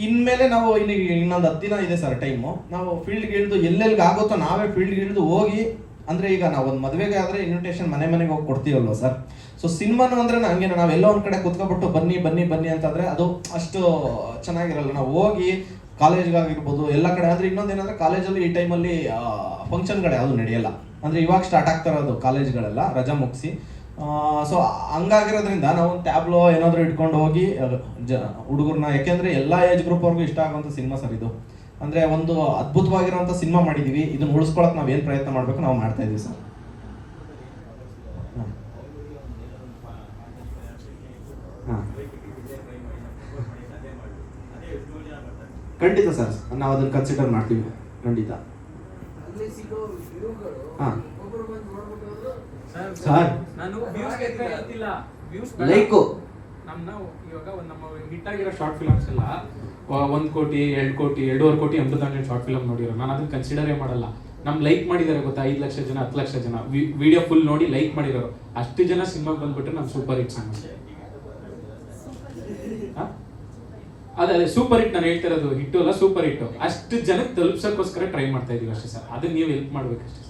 ಇನ್ಮೇಲೆ ನಾವು ಇನ್ನೊಂದು 10 ದಿನ ಇದೆ ಸರ್ ಟೈಮು. ನಾವು ಫೀಲ್ಡ್ಗೆ ಇಳಿದು ಎಲ್ಲೆಲ್ಗೆ ಆಗುತ್ತೋ ನಾವೇ ಫೀಲ್ಡ್ಗೆ ಇಳಿದು ಹೋಗಿ, ಅಂದ್ರೆ ಈಗ ನಾವು ಒಂದು ಮದುವೆಗೆ ಆದ್ರೆ ಇನ್ವಿಟೇಷನ್ ಮನೆಗೆ ಹೋಗಿ ಕೊಡ್ತೀವಲ್ವ ಸರ್. ಸೊ ಸಿನಿಮಾನು ಅಂದ್ರೆ ಹಂಗೆ ನಾವೆಲ್ಲ ಒಂದ್ ಕಡೆ ಕುತ್ಕೊಬಿಟ್ಟು ಬನ್ನಿ ಅಂತಂದ್ರೆ ಅದು ಅಷ್ಟು ಚೆನ್ನಾಗಿರಲ್ಲ. ನಾವು ಹೋಗಿ ಕಾಲೇಜ್ಗಾಗಿರ್ಬೋದು ಎಲ್ಲ ಕಡೆ. ಆದ್ರೆ ಇನ್ನೊಂದೇನಂದ್ರೆ ಕಾಲೇಜಲ್ಲಿ ಈ ಟೈಮಲ್ಲಿ ಫಂಕ್ಷನ್ಗಳು ಯಾವುದು ನಡೆಯಲ್ಲ. ಅಂದ್ರೆ ಇವಾಗ ಸ್ಟಾರ್ಟ್ ಆಗ್ತಾ ಇರೋದು ಕಾಲೇಜ್ಗಳೆಲ್ಲ ರಜಾ ಮುಗಿಸಿ. ಸೊ ಹಂಗಾಗಿರೋದ್ರಿಂದ ನಾವು ಒಂದು ಟ್ಯಾಬ್ಲೋ ಏನಾದರೂ ಇಟ್ಕೊಂಡು ಹೋಗಿ ಹುಡುಗರನ್ನ, ಯಾಕೆಂದ್ರೆ ಎಲ್ಲ ಏಜ್ ಗ್ರೂಪ್ ಅವ್ರಿಗೂ ಇಷ್ಟ ಆಗುವಂಥ ಸಿನಿಮಾ ಸರ್ ಇದು. ಅಂದ್ರೆ ಒಂದು ಅದ್ಭುತವಾಗಿರುವಂಥ ಸಿನಿಮಾ ಮಾಡಿದೀವಿ. ಇದನ್ನ ಉಳಿಸ್ಕೊಳಕ್ ನಾವ್ ಏನ್ ಪ್ರಯತ್ನ ಮಾಡ್ಬೇಕು ನಾವು ಮಾಡ್ತಾ ಇದೀವಿ ಸರ್. ಖಂಡಿತ ಸರ್, ನಾವು ಅದನ್ನ ಕನ್ಸಿಡರ್ ಮಾಡ್ತೀವಿ ಖಂಡಿತ. ಸರ್ ನಾನು ವ್ಯೂಸ್ ಹೇಳ್ತಿಲ್ಲ, ವ್ಯೂಸ್ ಲೈಕ್ ನಮ್ಮನ್ನ ಇವಾಗ ನಮ್ಮ ಹಿಟ್ ಆಗಿರೋ ಶಾರ್ಟ್ ಫಿಲಮ್ಸ್ ಎಲ್ಲ 1 ಕೋಟಿ 2 ಕೋಟಿ 2.5 ಕೋಟಿ ಅಮೃತಾಂಜನ್ ಶಾರ್ಟ್ ಫಿಲಮ್ ನೋಡಿರೋ. ನಾನು ಅದನ್ನ ಕನ್ಸಿಡರೇ ಮಾಡಲ್ಲ. ನಮ್ ಲೈಕ್ ಮಾಡಿದ್ದಾರೆ ಗೊತ್ತಾ, 5 ಲಕ್ಷ ಜನ 10 ಲಕ್ಷ ಜನ ವಿಡಿಯೋ ಫುಲ್ ನೋಡಿ ಲೈಕ್ ಮಾಡಿರೋರು. ಅಷ್ಟು ಜನ ಸಿನಿಮಾಗೆ ಬಂದ್ಬಿಟ್ರೆ ನಮ್ ಸೂಪರ್ ಹಿಟ್ ಸಿನಿಮಾ. ಅದೇ ಸೂಪರ್ ಹಿಟ್ ನಾನು ಹೇಳ್ತಾ ಇರೋದು, ಹಿಟ್ಟು ಅಲ್ಲ ಸೂಪರ್ ಹಿಟ್ಟು. ಅಷ್ಟು ಜನಕ್ಕೆ ತಲುಪ್ಸಕ್ಕೋಸ್ಕರ ಟ್ರೈ ಮಾಡ್ತಾ ಇದೀವಿ ಅಷ್ಟೇ ಸರ್. ಅದನ್ನ ನೀವು ಹೆಲ್ಪ್ ಮಾಡ್ಬೇಕಷ್ಟೇ ಸರ್.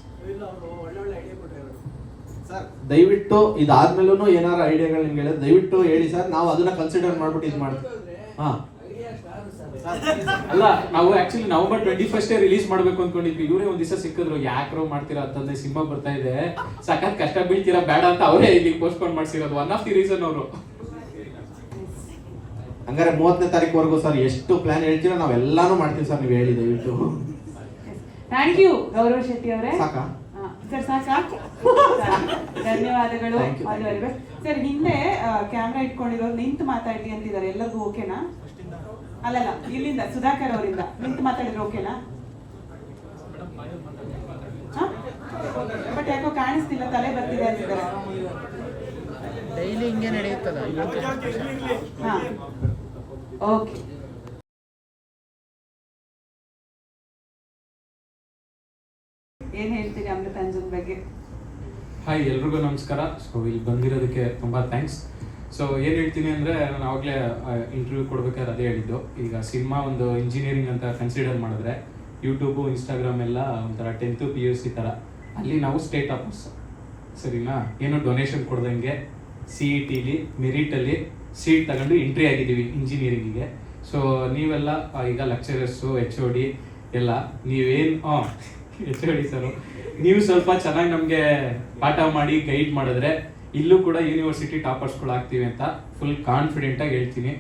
ದಯವಿಟ್ಟು ಇದಾದ್ಮೇಲೂ ಏನಾರ ಐಡಿಯಾಗಳು ನಿಮ್ಗೆ ಹೇಳಿದ್ರೆ ದಯವಿಟ್ಟು ಹೇಳಿ ಸರ್. ನಾವು ಅದನ್ನ ಕನ್ಸಿಡರ್ ಮಾಡ್ಬಿಟ್ಟು ಇದು ಮಾಡ್ತೀವಿ. ಅಲ್ಲ, ನಾವು ಆಕ್ಚುಲಿ ನವೆಂಬರ್ 21 ರಿಲೀಸ್ ಮಾಡ್ಬೇಕು ಅನ್ಕೊಂಡಿದ್ವಿ. ಇವರೇ ಒಂದ್ ದಿವಸ ಸಿಕ್ಕಿದ್ರು, ಯಾಕ್ರೋ ಮಾಡ್ತೀರಾ 15 ಸಿನಿಮಾ ಬರ್ತಾ ಇದೆ, ಸಖತ್ ಕಷ್ಟ ಬೀಳ್ತೀರಾ ಬೇಡ ಅಂತ ಅವರೇ ಇಲ್ಲಿಗೆ ಪೋಸ್ಟ್ಪೋನ್ ಮಾಡ್ಸಿರೋದು. ಒನ್ ಆಫ್ ದಿ ರೀಸನ್ ಅವರು. ಹಂಗಾರೆ 30ನೇ ತಾರೀಕುವರೆಗೂ ಸರ್ ಎಷ್ಟು ಪ್ಲಾನ್ ಹೇಳ್ತೀರಾ ನಾವೆಲ್ಲಾನು ಮಾಡ್ತೀವಿ ಸರ್. ನೀವು ಹೇಳಿ ದಯವಿಟ್ಟು. ಥ್ಯಾಂಕ್ ಯು ಗೌರವ್ ಶೆಟ್ಟಿ ಅವರೇ. ಸಾಕಾ ಸರ್? ಸಾಕು. ಧನ್ಯವಾದಗಳು. ಸರ್ ಹಿಂದೆ ಕ್ಯಾಮ್ರಾ ಇಟ್ಕೊಂಡಿರೋರು ನಿಂತು ಮಾತಾಡ್ಲಿ ಅಂತಿದ್ದಾರೆ. ಎಲ್ಲರಿಗೂ ಓಕೆನಾ? ಅಲ್ಲಲ್ಲ, ಇಲ್ಲಿಂದ ಸುಧಾಕರ್ ಅವರಿಂದ ನಿಂತು ಮಾತಾಡಿದ್ರೆ ಓಕೆನಾ? ಬಟ್ ಯಾಕೋ ಕಾಣಿಸ್ತಿಲ್ಲ, ತಲೆ ಬರ್ತಿದೆ ಅಂತಿದ್ದಾರೆ. ಡೈಲಿ ಹಿಂಗೆ ನಡೆಯುತ್ತದ. ಹಾ, ಓಕೆ. ಏನ್ ಹೇಳ್ತೀರಿ ಅಮೃತಾಂಜನ್ ಬಗ್ಗೆ? ಹಾಯ್, ಎಲ್ರಿಗೂ ನಮಸ್ಕಾರ. ಸೊ ಇಲ್ಲಿ ಬಂದಿರೋದಕ್ಕೆ ತುಂಬಾ ಥ್ಯಾಂಕ್ಸ್. ಸೊ ಏನು ಹೇಳ್ತೀನಿ ಅಂದರೆ, ನಾನು ಆವಾಗಲೇ ಇಂಟರ್ವ್ಯೂ ಕೊಡ್ಬೇಕಾದ್ರೆ ಅದೇ ಹೇಳಿದ್ದು. ಈಗ ಸಿನಿಮಾ ಒಂದು ಇಂಜಿನಿಯರಿಂಗ್ ಅಂತ ಕನ್ಸಿಡರ್ ಮಾಡಿದ್ರೆ ಯೂಟ್ಯೂಬು ಇನ್ಸ್ಟಾಗ್ರಾಮ್ ಎಲ್ಲ ಒಂಥರ 10th PUC ಥರ. ಅಲ್ಲಿ ನಾವು ಸ್ಟೇಟ್ ಟಾಪರ್ಸ್, ಸರಿನಾ? ಏನೋ ಡೊನೇಷನ್ ಕೊಡ್ದಂಗೆ CETಲಿ ಮೆರಿಟಲ್ಲಿ ಸೀಟ್ ತಗೊಂಡು ಎಂಟ್ರಿ ಆಗಿದ್ದೀವಿ ಇಂಜಿನಿಯರಿಂಗಿಗೆ. ಸೊ ನೀವೆಲ್ಲ ಈಗ ಲೆಕ್ಚರರ್ಸು HOD ಎಲ್ಲ ನೀವೇನು HOD ಸರು ನೀವು ಸ್ವಲ್ಪ ಚೆನ್ನಾಗಿ ನಮಗೆ ಪಾಠ ಮಾಡಿ ಗೈಡ್ ಮಾಡಿದ್ರೆ ಇಲ್ಲೂ ಕೂಡ ಯೂನಿವರ್ಸಿಟಿ ಟಾಪರ್ಸ್ಗಳು ಆಗ್ತೀವಿ ಅಂತ ಫುಲ್ ಕಾನ್ಫಿಡೆಂಟಾಗಿ ಹೇಳ್ತೀನಿ.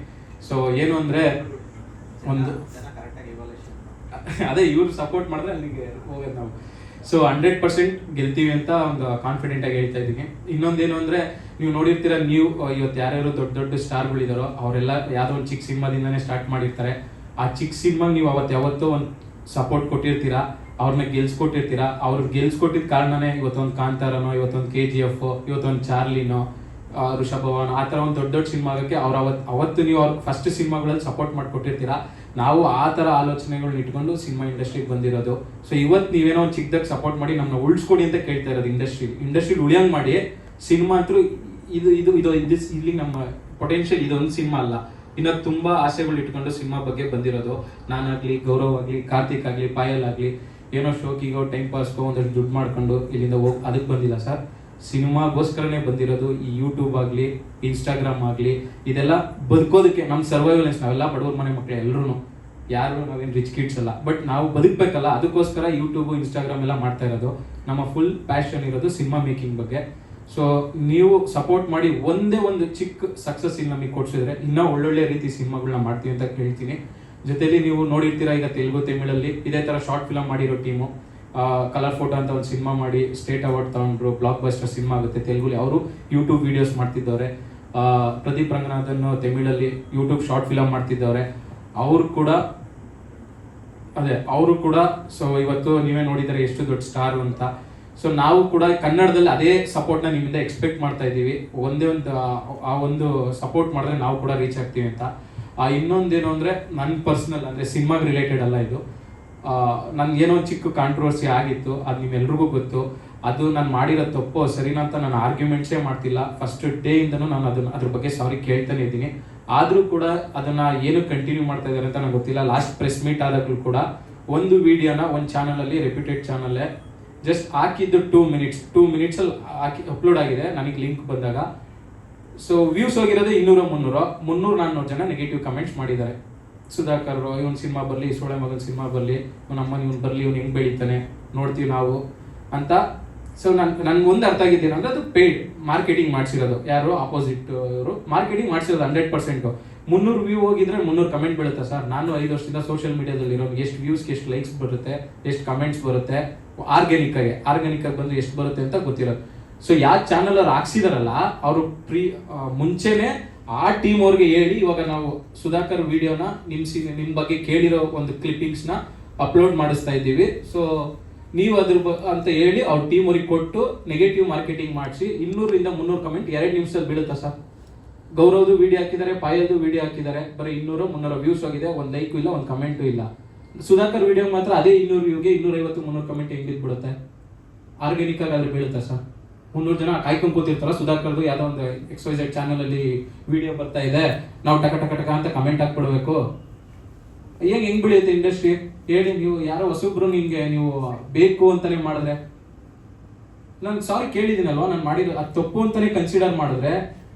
ಸೊ ಏನು ಅಂದರೆ ಒಂದು ಅದೇ ಇವ್ರು ಸಪೋರ್ಟ್ ಮಾಡಿದ್ರೆ ಅಲ್ಲಿಗೆ ಹೋಗೋದು ನಾವು. ಸೊ 100% ಗೆಲ್ತೀವಿ ಅಂತ ಒಂದು ಕಾನ್ಫಿಡೆಂಟ್ ಆಗಿ ಹೇಳ್ತಾ ಇದ್ದೀನಿ. ಇನ್ನೊಂದೇನು ಅಂದ್ರೆ, ನೀವು ನೋಡಿರ್ತೀರ, ನೀವು ಇವತ್ತು ಯಾರ್ಯಾರು ದೊಡ್ಡ ದೊಡ್ಡ ಸ್ಟಾರ್ಗಳಿದಾರೋ ಅವರೆಲ್ಲ ಯಾವುದೋ ಒಂದು ಚಿಕ್ಕ ಸಿನಿಮಾದಿಂದಾನೇ ಸ್ಟಾರ್ಟ್ ಮಾಡಿರ್ತಾರೆ. ಆ ಚಿಕ್ಕ ಸಿನಿಮಾ ನೀವು ಯಾವತ್ತೋ ಒಂದು ಸಪೋರ್ಟ್ ಕೊಟ್ಟಿರ್ತೀರಾ, ಅವ್ರನ್ನ ಗೆಲ್ಸ್ಕೊಟ್ಟಿರ್ತೀರಾ. ಅವ್ರು ಗೆಲ್ಸ್ಕೊಟ್ಟಿದ್ದ ಕಾರಣನೇ ಇವತ್ತೊಂದು ಕಾಂತಾರನೋ, ಇವತ್ತೊಂದು KGF, ಇವತ್ತೊಂದು ಚಾರ್ಲಿನೋ, ಋಷಭವನ್, ಆ ಥರ ಒಂದು ದೊಡ್ಡ ದೊಡ್ಡ ಸಿನಿಮಾ ಆಗೋಕ್ಕೆ ಅವತ್ತು ನೀವು ಅವ್ರ ಫಸ್ಟ್ ಸಿನಿಮಾಗಳಲ್ಲಿ ಸಪೋರ್ಟ್ ಮಾಡಿಕೊಟ್ಟಿರ್ತೀರಾ. ನಾವು ಆ ಥರ ಆಲೋಚನೆಗಳನ್ನ ಇಟ್ಕೊಂಡು ಸಿನಿಮಾ ಇಂಡಸ್ಟ್ರಿಗೆ ಬಂದಿರೋದು. ಸೊ ಇವತ್ತು ನೀವೇನೋ ಒಂದು ಚಿಕ್ಕದಾಗಿ ಸಪೋರ್ಟ್ ಮಾಡಿ ನಮ್ಮನ್ನ ಉಳಿಸ್ಕೊಡಿ ಅಂತ ಕೇಳ್ತಾ ಇರೋದು. ಇಂಡಸ್ಟ್ರಿ ಉಳಿಯಂಗ್ ಮಾಡಿ. ಸಿನಿಮಾ ಅಂತೂ ಇಲ್ಲಿ ನಮ್ಮ ಪೊಟೆನ್ಷಿಯಲ್ ಇದೊಂದು ಸಿನಿಮಾ ಅಲ್ಲ, ಇನ್ನು ತುಂಬಾ ಆಸೆಗಳು ಇಟ್ಕೊಂಡು ಸಿನಿಮಾ ಬಗ್ಗೆ ಬಂದಿರೋದು. ನಾನಾಗ್ಲಿ, ಗೌರವ್ ಆಗ್ಲಿ, ಕಾರ್ತಿಕ್ ಆಗ್ಲಿ, ಪಾಯಲ್ ಆಗ್ಲಿ, ಏನೋ ಶೋಕಿಗೋ ಟೈಮ್ ಪಾಸ್ಗೋ ಒಂದಷ್ಟು ದುಡ್ಡು ಮಾಡ್ಕೊಂಡು ಇಲ್ಲಿಂದ ಹೋಗಿ ಅದಕ್ಕೆ ಬಂದಿಲ್ಲ ಸರ್. ಸಿನಿಮಾಗೋಸ್ಕರನೇ ಬಂದಿರೋದು. ಈ ಯೂಟ್ಯೂಬ್ ಆಗಲಿ, ಇನ್ಸ್ಟಾಗ್ರಾಮ್ ಆಗಲಿ, ಇದೆಲ್ಲ ಬದುಕೋದಕ್ಕೆ ನಮ್ಮ ಸರ್ವೈವಲೆನ್ಸ್. ನಾವೆಲ್ಲ ಬಡವ್ರ ಮನೆ ಮಕ್ಕಳು ಎಲ್ಲರೂ, ಯಾರು ನಾವೇನು ರಿಚ್ ಕಿಡ್ಸ್ ಅಲ್ಲ, ಬಟ್ ನಾವು ಬದುಕಬೇಕಲ್ಲ, ಅದಕ್ಕೋಸ್ಕರ ಯೂಟ್ಯೂಬ್, ಇನ್ಸ್ಟಾಗ್ರಾಮ್ ಎಲ್ಲ ಮಾಡ್ತಾ ಇರೋದು. ನಮ್ಮ ಫುಲ್ ಪ್ಯಾಷನ್ ಇರೋದು ಸಿನಿಮಾ ಮೇಕಿಂಗ್ ಬಗ್ಗೆ. ಸೊ ನೀವು ಸಪೋರ್ಟ್ ಮಾಡಿ ಒಂದೇ ಒಂದು ಚಿಕ್ಕ ಸಕ್ಸಸ್ ಇಲ್ಲಿ ನಮಗೆ ಕೊಡ್ಸಿದ್ರೆ ಇನ್ನೂ ಒಳ್ಳೊಳ್ಳೆ ರೀತಿ ಸಿನಿಮಾಗಳನ್ನ ಮಾಡ್ತೀವಿ ಅಂತ ಹೇಳ್ತೀನಿ. ಜೊತೆಲಿ ನೀವು ನೋಡಿರ್ತೀರಾ, ಈಗ ತೆಲುಗು, ತಮಿಳಲ್ಲಿ ಇದೇ ಥರ ಶಾರ್ಟ್ ಫಿಲಮ್ ಮಾಡಿರೋ ಟೀಮು ಕಲರ್ ಫೋಟೋ ಅಂತ ಒಂದು ಸಿನಿಮಾ ಮಾಡಿ ಸ್ಟೇಟ್ ಅವಾರ್ಡ್ ತಗೊಂಡ್ರು. ಬ್ಲಾಕ್ ಬಸ್ಟರ್ ಸಿನಿಮಾ ಆಗುತ್ತೆ ತೆಲುಗುಲಿ. ಅವರು ಯೂಟ್ಯೂಬ್ ವಿಡಿಯೋಸ್ ಮಾಡ್ತಿದ್ದವ್ರೆ. ಪ್ರದೀಪ್ ರಂಗನಾಥನ್ ತಮಿಳಲ್ಲಿ ಯೂಟ್ಯೂಬ್ ಶಾರ್ಟ್ ಫಿಲಮ್ ಮಾಡ್ತಿದ್ದವ್ರೆ. ಅವರು ಕೂಡ ಸೊ ಇವತ್ತು ನೀವೇ ನೋಡಿದರೆ ಎಷ್ಟು ದೊಡ್ಡ ಸ್ಟಾರ್ ಅಂತ. ಸೊ ನಾವು ಕೂಡ ಕನ್ನಡದಲ್ಲಿ ಅದೇ ಸಪೋರ್ಟ್ನ ನಿಮ್ಮಿಂದ ಎಕ್ಸ್ಪೆಕ್ಟ್ ಮಾಡ್ತಾ ಇದ್ದೀವಿ. ಆ ಒಂದು ಸಪೋರ್ಟ್ ಮಾಡಿದ್ರೆ ನಾವು ಕೂಡ ರೀಚ್ ಆಗ್ತೀವಿ ಅಂತ. ಇನ್ನೊಂದೇನು ಅಂದರೆ, ನನ್ನ ಪರ್ಸ್ನಲ್ ಅಂದರೆ ಸಿನಿಮಾಗೆ ರಿಲೇಟೆಡ್ ಅಲ್ಲ ಇದು. ನನಗೇನೋ ಚಿಕ್ಕ ಕಾಂಟ್ರವರ್ಸಿ ಆಗಿತ್ತು, ಅದು ನಿಮ್ಮೆಲ್ರಿಗೂ ಗೊತ್ತು. ಅದು ನಾನು ಮಾಡಿರೋ ತಪ್ಪು ಸರಿನಾ ಅಂತ ನಾನು ಆರ್ಗ್ಯುಮೆಂಟ್ಸೇ ಮಾಡ್ತಿಲ್ಲ. ಫಸ್ಟ್ ಡೇ ಇಂದನೂ ನಾನು ಅದ್ರ ಬಗ್ಗೆ ಸಾರಿ ಕೇಳ್ತಾನೆ ಇದ್ದೀನಿ. ಆದರೂ ಕೂಡ ಅದನ್ನು ಏನು ಕಂಟಿನ್ಯೂ ಮಾಡ್ತಾ ಇದ್ದಾರೆ ಅಂತ ನನಗೆ ಗೊತ್ತಿಲ್ಲ. ಲಾಸ್ಟ್ ಪ್ರೆಸ್ ಮೀಟ್ ಆದಾಗಲೂ ಕೂಡ ಒಂದು ವಿಡಿಯೋನ ಒಂದು ಚಾನಲಲ್ಲಿ, ರೆಪ್ಯೂಟೆಡ್ ಚಾನಲ್ಲೇ, ಜಸ್ಟ್ ಹಾಕಿದ್ದು 2 ಮಿನಿಟ್ಸಲ್ಲಿ ಅಪ್ಲೋಡ್ ಆಗಿದೆ ನನಗೆ ಲಿಂಕ್ ಬಂದಾಗ. ಸೊ ವ್ಯೂಸ್ ಹೋಗಿರೋದು 200-300 ಜನ ನೆಗೆಟಿವ್ ಕಮೆಂಟ್ಸ್ ಮಾಡಿದ್ದಾರೆ. ಸುಧಾಕರ್, ಇವನ್ ಸಿನಿಮಾ ಬರಲಿ, ಸೋಳೆ ಮಗನ ಸಿನಿಮಾ ಬರಲಿ, ನಮ್ಮನ ಇವನು ಬರಲಿ, ಇವ್ನು ಹೆಂಗೆ ಬೆಳೀತಾನೆ ನೋಡ್ತೀವಿ ನಾವು ಅಂತ. ಸೊ ನನ್ಗೊಂದು ಅರ್ಥ ಆಗಿದ್ದೇನೆ ಅಂದರೆ, ಅದು ಪೇಯ್ಡ್ ಮಾರ್ಕೆಟಿಂಗ್ ಮಾಡಿಸಿರೋದು. ಯಾರು ಆಪೋಸಿಟ್ ಅವರು ಮಾರ್ಕೆಟಿಂಗ್ ಮಾಡಿಸಿರೋದು 100%. 300 ವ್ಯೂ ಹೋಗಿದ್ರೆ 300 ಕಮೆಂಟ್ ಬೀಳುತ್ತೆ ಸರ್. ನಾನು 5 ವರ್ಷದಿಂದ ಸೋಷಿಯಲ್ ಮೀಡಿಯಾದಲ್ಲಿ ಇರೋ ಎಷ್ಟು ವ್ಯೂಸ್ಗೆ ಎಷ್ಟು ಲೈಕ್ಸ್ ಬರುತ್ತೆ, ಎಷ್ಟು ಕಮೆಂಟ್ಸ್ ಬರುತ್ತೆ, ಆರ್ಗ್ಯಾನಿಕ್ ಆಗಿ ಬಂದು ಎಷ್ಟು ಬರುತ್ತೆ ಅಂತ ಗೊತ್ತಿರೋದು. ಸೊ ಯಾವ ಚಾನಲ್ ಅವ್ರು ಹಾಕ್ಸಿದಾರಲ್ಲ, ಅವರು ಮುಂಚೆನೆ ಆ ಟೀಮ್ ಅವ್ರಿಗೆ ಹೇಳಿ, ಇವಾಗ ನಾವು ಸುಧಾಕರ್ ವಿಡಿಯೋನ ನಿಮ್ಮ ಬಗ್ಗೆ ಕೇಳಿರೋ ಒಂದು ಕ್ಲಿಪ್ಪಿಂಗ್ಸ್ನ ಅಪ್ಲೋಡ್ ಮಾಡಿಸ್ತಾ ಇದ್ದೀವಿ, ಸೊ ನೀವು ಅಂತ ಹೇಳಿ ಅವ್ರ ಟೀಮ್ ಅವ್ರಿಗೆ ಕೊಟ್ಟು ನೆಗೆಟಿವ್ ಮಾರ್ಕೆಟಿಂಗ್ ಮಾಡಿಸಿ 200-300 ಕಮೆಂಟ್ 2 ನಿಮಿಷದಲ್ಲಿ ಬೀಳುತ್ತಾ ಸರ್. ಗೌರವ್ದು ವಿಡಿಯೋ ಹಾಕಿದ್ದಾರೆ, ಪಾಯಲ್ದು ವಿಡಿಯೋ ಹಾಕಿದ್ದಾರೆ, ಬರೀ 200-300 ವ್ಯೂಸ್ ಹೋಗಿದೆ, ಒಂದು ಲೈಕು ಇಲ್ಲ, ಒಂದು ಕಮೆಂಟು ಇಲ್ಲ. ಸುಧಾಕರ್ ವಿಡಿಯೋ ಮಾತ್ರ ಅದೇ 200 ವ್ಯೂಗೆ 250-300 ಕಮೆಂಟ್ ಹೆಂಗೆ ಬಿದ್ದುಬಿಡುತ್ತೆ? ಆರ್ಗ್ಯಾನಿಕ್ ಆಗಿ ಅಲ್ಲಿ ಬೀಳುತ್ತಾ ಸರ್? 300 ಜನ ಕಾಯ್ಕೊಂಡು ಕೂತಿರ್ತಾರ, ಸುಧಾಕರ್ದು ಯಾವುದೋ ಒಂದು XYZ ಚಾನಲಲ್ಲಿ ವಿಡಿಯೋ ಬರ್ತಾ ಇದೆ, ನಾವು ಟಕ ಅಂತ ಕಮೆಂಟ್ ಹಾಕ್ಬಿಡ್ಬೇಕು. ಹೆಂಗ್ ಬೆಳೆಯುತ್ತೆ ಇಂಡಸ್ಟ್ರಿ ಹೇಳಿ? ನೀವು ಯಾರೋ ಹೊಸಬ್ರು ನಿಮ್ಗೆ ನೀವು ಬೇಕು ಅಂತಾನೆ ಮಾಡಿದ್ರೆ, ನಾನು ಸಾರಿ ಕೇಳಿದ್ದೀನಲ್ವಾ, ನಾನು ಮಾಡಿರೋ ಅದು ತಪ್ಪು ಅಂತಾನೆ ಕನ್ಸಿಡರ್ ಮಾಡಿದ್ರೆ,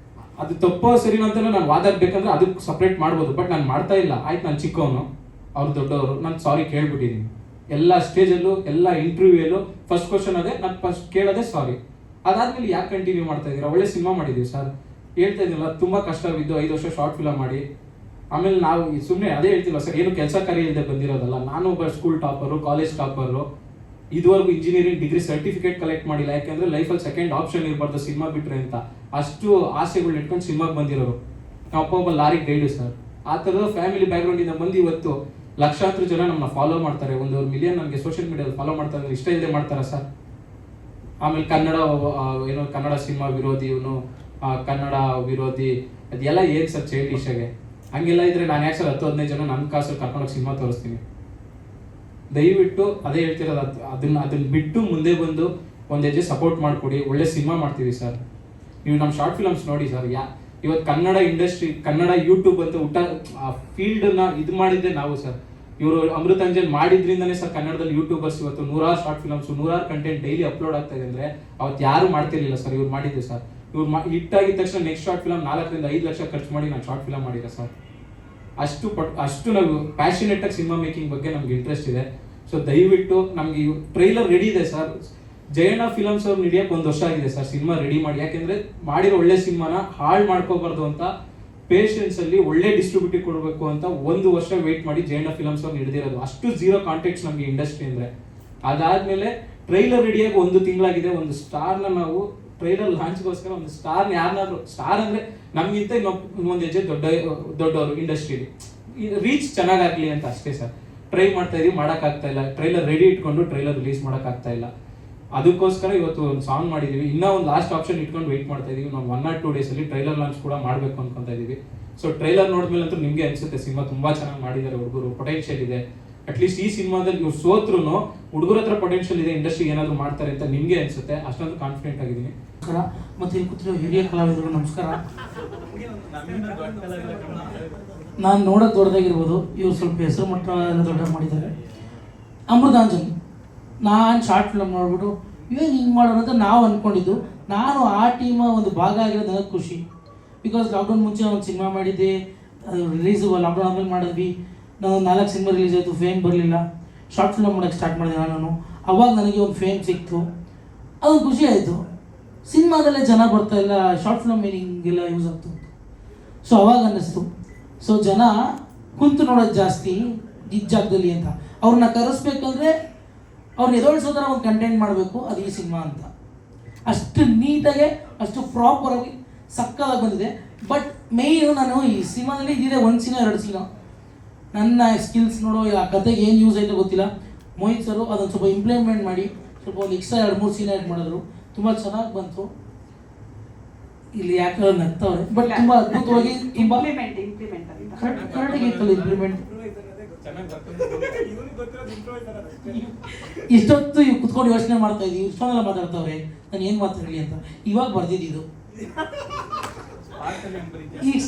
ಅದು ತಪ್ಪೋ ಸರಿನೋ ಅಂತ ನಾನು ವಾದಾಡ್ಬೇಕಂದ್ರೆ ಅದಕ್ಕೆ ಸಪ್ರೇಟ್ ಮಾಡ್ಬೋದು. ಬಟ್ ನಾನು ಮಾಡ್ತಾ ಇಲ್ಲ. ಆಯ್ತು, ನಾನು ಚಿಕ್ಕವನು, ಅವ್ರು ದೊಡ್ಡವರು, ನಾನು ಸಾರಿ ಕೇಳ್ಬಿಟ್ಟಿದ್ದೀನಿ. ಎಲ್ಲ ಸ್ಟೇಜಲ್ಲೂ, ಎಲ್ಲ ಇಂಟರ್ವ್ಯೂಯಲ್ಲೂ ಫಸ್ಟ್ ಕ್ವಶನ್ ಅದೇ, ನಾನು ಫಸ್ಟ್ ಕೇಳೋದೇ ಸಾರಿ. ಅದಾದ್ಮೇಲೆ ಯಾಕೆ ಕಂಟಿನ್ಯೂ ಮಾಡ್ತಾ ಇದ್ದೀರಾ? ಒಳ್ಳೆ ಸಿನಿಮಾ ಮಾಡಿದ್ದೀವಿ ಸರ್, ಹೇಳ್ತಾ ಇದ್ದೀನಲ್ಲ, ತುಂಬಾ ಕಷ್ಟವಿದ್ದು 5 ವರ್ಷ ಶಾರ್ಟ್ ಫಿಲಮ್ ಮಾಡಿ, ಆಮೇಲೆ ನಾವು ಸುಮ್ಮನೆ ಅದೇ ಹೇಳ್ತಿಲ್ಲ ಸರ್, ಏನು ಕೆಲಸ ಕಾರ್ಯ ಇಲ್ಲದೆ ಬಂದಿರೋದಲ್ಲ. ನಾನು ಒಬ್ಬ ಸ್ಕೂಲ್ ಟಾಪರು, ಕಾಲೇಜ್ ಟಾಪರು, ಇದುವರೆಗೂ ಇಂಜಿನಿಯರಿಂಗ್ ಡಿಗ್ರಿ ಸರ್ಟಿಫಿಕೇಟ್ ಕಲೆಕ್ಟ್ ಮಾಡಿಲ್ಲ. ಯಾಕೆಂದ್ರೆ ಲೈಫಲ್ಲಿ ಸೆಕೆಂಡ್ ಆಪ್ಷನ್ ಇರಬಾರ್ದು ಸಿನಿಮಾ ಬಿಟ್ರೆ ಅಂತ. ಅಷ್ಟು ಆಸೆಗಳು ಇಟ್ಕೊಂಡು ಸಿನಿಮಾಗೆ ಬಂದಿರೋರು. ನಾವು ಒಬ್ಬ ಲಾರಿ ಗೈಡು ಸರ್. ಆ ಥರದ ಫ್ಯಾಮಿಲಿ ಬ್ಯಾಕ್ಗ್ರೌಂಡ್ ಇಂದ ಬಂದು ಇವತ್ತು ಲಕ್ಷಾಂತರ ಜನ ನಮ್ಮನ್ನ ಫಾಲೋ ಮಾಡ್ತಾರೆ. 1 ಮಿಲಿಯನ್ ನನಗೆ ಸೋಷಿಯಲ್ ಮೀಡಿಯಾದಲ್ಲಿ ಫಾಲೋ ಮಾಡ್ತಾರೆ. ಇಷ್ಟ ಇಲ್ಲದೆ ಮಾಡ್ತಾರ ಸರ್? ಆಮೇಲೆ ಕನ್ನಡ ಸಿನಿಮಾ ವಿರೋಧಿ, ಇವನು ಕನ್ನಡ ವಿರೋಧಿ, ಅದೆಲ್ಲ ಏನ್ ಸರ್ ಚೈಲ್ಡಿಶ್ ಆಗಿ? ಹಂಗೆಲ್ಲ ಇದ್ರೆ ನಾನು ಯಾಕೆ ಸರ್ 10-15 ಜನ ನನ್ನ ಕಾಸಲ್ಲಿ ಕರ್ಕೊಂಡೋಗಿ ಸಿನಿಮಾ ತೋರಿಸ್ತೀನಿ? ದಯವಿಟ್ಟು ಅದೇ ಹೇಳ್ತಿರೋದು, ಅದನ್ನ ಬಿಟ್ಟು ಮುಂದೆ ಬಂದು ಒಂದ್ ಹೆಜ್ಜೆ ಸಪೋರ್ಟ್ ಮಾಡಿಕೊಡಿ. ಒಳ್ಳೆ ಸಿನಿಮಾ ಮಾಡ್ತೀವಿ ಸರ್. ನೀವು ನಮ್ಮ ಶಾರ್ಟ್ ಫಿಲಮ್ಸ್ ನೋಡಿ ಸರ್. ಇವತ್ತು ಕನ್ನಡ ಇಂಡಸ್ಟ್ರಿ, ಕನ್ನಡ ಯೂಟ್ಯೂಬ್ ಅಂತ ಫೀಲ್ಡ್ನ ಇದು ಮಾಡಿದ್ದೆ ನಾವು ಸರ್. ಇವರು ಅಮೃತಾಂಜನ್ ಮಾಡಿದ್ರಿಂದನೇ ಸರ್ ಕನ್ನಡದಲ್ಲಿ ಯೂಟ್ಯೂಬರ್ಸ್ ಇವತ್ತು 100 short films, 100 content daily upload ಆಗ್ತಾ ಇದೆ. ಅಂದ್ರೆ ಅವತ್ತು ಯಾರು ಮಾಡ್ತಿರ್ಲಿಲ್ಲ ಸರ್, ಇವ್ರು ಮಾಡಿದ್ದೆ ಸರ್. ಇವ್ರು ಹಿಟ್ ಆಗಿದ ತಕ್ಷಣ ನೆಕ್ಸ್ಟ್ ಶಾರ್ಟ್ ಫಿಲಮ್ 4-5 ಲಕ್ಷ ಖರ್ಚು ಮಾಡಿ ನಾನು ಶಾರ್ಟ್ ಫಿಲಮ್ ಮಾಡಿದೆ ಸರ್. ಅಷ್ಟು ನಾವು ಪ್ಯಾಷನೇಟ್ ಆಗಿ ಸಿನಿಮಾ ಮೇಕಿಂಗ್ ಬಗ್ಗೆ ನಮ್ಗೆ ಇಂಟ್ರೆಸ್ಟ್ ಇದೆ. ಸೊ ದಯವಿಟ್ಟು ನಮ್ಗೆ ಟ್ರೈಲರ್ ರೆಡಿ ಇದೆ ಸರ್. ಜಯಣ್ಣ ಫಿಲಮ್ಸ್ ಅವ್ರು ಹಿಡಿಯಕ್ಕೆ 1 ವರ್ಷ ಆಗಿದೆ ಸರ್ ಸಿನಿಮಾ ರೆಡಿ ಮಾಡಿ. ಯಾಕೆಂದ್ರೆ ಮಾಡಿರೋ ಒಳ್ಳೆ ಸಿನಿಮಾನ ಹಾಳು ಮಾಡ್ಕೋಬಾರ್ದು ಅಂತ ಪೇಷನ್ಸ್ ಅಲ್ಲಿ ಒಳ್ಳೆ ಡಿಸ್ಟ್ರಿಬ್ಯೂಟಿವ್ ಕೊಡಬೇಕು ಅಂತ 1 ವರ್ಷ ವೇಟ್ ಮಾಡಿ ಜಯಣ್ಣ ಫಿಲಮ್ಸ್ ಅವ್ರು ಹಿಡಿದಿರೋದು. ಅಷ್ಟು 0 ಕಾಂಟ್ಯಾಕ್ಟ್ಸ್ ನಮ್ಗೆ ಇಂಡಸ್ಟ್ರಿ ಅಂದ್ರೆ. ಅದಾದ್ಮೇಲೆ ಟ್ರೈಲರ್ ರೆಡಿಯಾಗಿ 1 ತಿಂಗಳಾಗಿದೆ. ಒಂದು ಸ್ಟಾರ್ನ ನಾವು ಟ್ರೈಲರ್ ಲಾಂಚ್ಗೋಸ್ಕರ ಒಂದು ಸ್ಟಾರ್ನ ಯಾರನ್ನಾದ್ರೂ, ಸ್ಟಾರ್ ಅಂದರೆ ನಮಗಿಂತ ಇನ್ನೊಂದು ಹೆಜ್ಜೆ ದೊಡ್ಡವರು ಇಂಡಸ್ಟ್ರಿಲಿ, ರೀಚ್ ಚೆನ್ನಾಗಾಗಲಿ ಅಂತ ಅಷ್ಟೇ ಸರ್. ಟ್ರೈ ಮಾಡ್ತಾ ಇದೀವಿ, ಮಾಡೋಕ್ಕಾಗ್ತಾ ಇಲ್ಲ. ಟ್ರೈಲರ್ ರೆಡಿ ಇಟ್ಕೊಂಡು ಟ್ರೈಲರ್ ರಿಲೀಸ್ ಮಾಡೋಕ್ಕಾಗ್ತಾ ಇಲ್ಲ. ಅದಕ್ಕೋಸ್ಕರ ಇವತ್ತು ಒಂದು ಸಾಂಗ್ ಮಾಡಿದ್ದೀವಿ. ಇನ್ನೂ ಒಂದು ಲಾಸ್ಟ್ ಆಪ್ಷನ್ ಇಟ್ಕೊಂಡು ವೆಯ್ಟ್ ಮಾಡ್ತಾ ಇದೀವಿ. ನಾವು 1 or 2 ಡೇಸಲ್ಲಿ ಟ್ರೈಲರ್ ಲಾಂಚ್ ಕೂಡ ಮಾಡಬೇಕು ಅನ್ಕೊಂತ ಇದೀವಿ. ಸೊ ಟ್ರೈಲರ್ ನೋಡಿದ್ಮೇಲೆ ಅಂತೂ ನಿಮಗೆ ಅನಿಸುತ್ತೆ ಸಿನಿಮಾ ತುಂಬ ಚೆನ್ನಾಗಿ ಮಾಡಿದ್ದಾರೆ, ಹುಡುಗರು ಪೊಟೆನ್ಷಿಯಲ್ ಇದೆ. ಅಟ್ಲೀಸ್ಟ್ ಈ ಸಿನಿಮಾದಲ್ಲಿ ಇವ್ರು ಸೋತ್ರು ಹುಡುಗರ ಹತ್ರ ಪೊಟೆನ್ಷಿಯಲ್ ಇದೆ, ಇಂಡಸ್ಟ್ರಿಗೆ ಏನಾದರೂ ಮಾಡ್ತಾರೆ ಅಂತ ನಿಮಗೆ ಅನಿಸುತ್ತೆ. ಅಷ್ಟೊಂದು ಕಾನ್ಫಿಡೆಂಟ್ ಆಗಿದ್ದೀನಿ. ನಮಸ್ಕಾರ. ಮತ್ತು ಇಲ್ಲಿ ಕೂತಿರೋ ಹಿರಿಯ ಕಲಾವಿದರು ನಮಸ್ಕಾರ. ನಾನು ನೋಡೋದು ದೊಡ್ಡದಾಗಿರ್ಬೋದು, ಇವ್ರು ಸ್ವಲ್ಪ ಹೆಸರು ಮಟ್ಟ ಎಲ್ಲ ದೊಡ್ಡ ಮಾಡಿದ್ದಾರೆ. ಅಮೃತಾಂಜನ್ ನಾನು ಶಾರ್ಟ್ ಫಿಲ್ಮ್ ನೋಡ್ಬಿಟ್ಟು ಏನು ಹಿಂಗೆ ಮಾಡೋಣ ಅಂತ ನಾವು ಅಂದ್ಕೊಂಡಿದ್ದು. ನಾನು ಆ ಟೀಮ ಒಂದು ಭಾಗ ಆಗಿರೋದು ನನಗೆ ಖುಷಿ. ಬಿಕಾಸ್ ಲಾಕ್ಡೌನ್ ಮುಂಚೆ ಒಂದು ಸಿನಿಮಾ ಮಾಡಿದ್ದೆ, ಅದು ರಿಲೀಸ್ ಲಾಕ್ಡೌನ್ ಆಮೇಲೆ ಮಾಡಿದ್ವಿ. ನಾನು 4 ಸಿನಿಮಾ ರಿಲೀಸ್ ಆಯಿತು, ಫೇಮ್ ಬರಲಿಲ್ಲ. ಶಾರ್ಟ್ ಫಿಲ್ಮ್ ಮಾಡೋಕ್ಕೆ ಸ್ಟಾರ್ಟ್ ಮಾಡಿದೆ ನಾನು. ಅವಾಗ ನನಗೆ ಒಂದು ಫೇಮ್ ಸಿಕ್ತು, ಅದೊಂದು ಖುಷಿ ಆಯಿತು. ಸಿನಿಮಾದಲ್ಲೇ ಜನ ಬರ್ತಾಯಿಲ್ಲ, ಶಾರ್ಟ್ ಫಿಲ್ಮ್ ಮೀನಿಂಗೆಲ್ಲ ಯೂಸ್ ಆಗ್ತು. ಸೊ ಅವಾಗ ಅನ್ನಿಸ್ತು, ಸೊ ಜನ ಕುಂತು ನೋಡೋದು ಜಾಸ್ತಿ ಈ ಜಾಗದಲ್ಲಿ ಅಂತ. ಅವ್ರನ್ನ ಕರೆಸ್ಬೇಕಂದ್ರೆ ಅವ್ರನ್ನ ಎದುರಿಸೋ ಥರ ಒಂದು ಕಂಟೆಂಟ್ ಮಾಡಬೇಕು, ಅದು ಈ ಸಿನಿಮಾ ಅಂತ. ಅಷ್ಟು ನೀಟಾಗೆ, ಅಷ್ಟು ಪ್ರಾಪರಾಗಿ ಸಕ್ಕದಾಗಿ ಬಂದಿದೆ. ಬಟ್ ಮೇಯ್ನು ನಾನು ಈ ಸಿನಿಮಾದಲ್ಲಿ ಇದಿದೆ 1 ಸೀನ 2 ಸೀನ. ನನ್ನ ಸ್ಕಿಲ್ಸ್ ನೋಡೋ ಆ ಕತೆಗೆ ಏನು ಯೂಸ್ ಆಯಿತು ಗೊತ್ತಿಲ್ಲ. ಮೋಹಿತ್ ಸರು ಅದನ್ನು ಸ್ವಲ್ಪ ಇಂಪ್ಲಿಮೆಂಟ್ ಮಾಡಿ ಸ್ವಲ್ಪ ಒಂದು ಎಕ್ಸ್ಟ್ರಾ 2-3 ಸೀನ ಆ್ಯಡ್ ಮಾಡಿದ್ರು. ತುಂಬ ಚೆನ್ನಾಗಿ ಬಂತು. ಇಲ್ಲಿ ಯಾಕೆ ನಗ್ತವ್ರೆ, ಬಟ್ ತುಂಬ ಅದ್ಭುತವಾಗಿ ತುಂಬ ಇಂಪ್ಲಿಮೆಂಟ್ ಅಂತ ಕರೆಕ್ಟಾಗಿ ಇತ್ತಲ್ಲ ಇಂಪ್ಲಿಮೆಂಟ್. ಇಷ್ಟೊತ್ತು ಇವ್ ಕುತ್ಕೊಂಡು ಯೋಚನೆ ಮಾಡ್ತಾ ಇದೀವಿ, ಇಷ್ಟೊಂದೆಲ್ಲ ಮಾತಾಡ್ತಾವ್ರೆ, ನಾನು ಏನು ಮಾತಾಡಲಿ ಅಂತ. ಇವಾಗ ಬರ್ದಿದ್ದು ಈಗ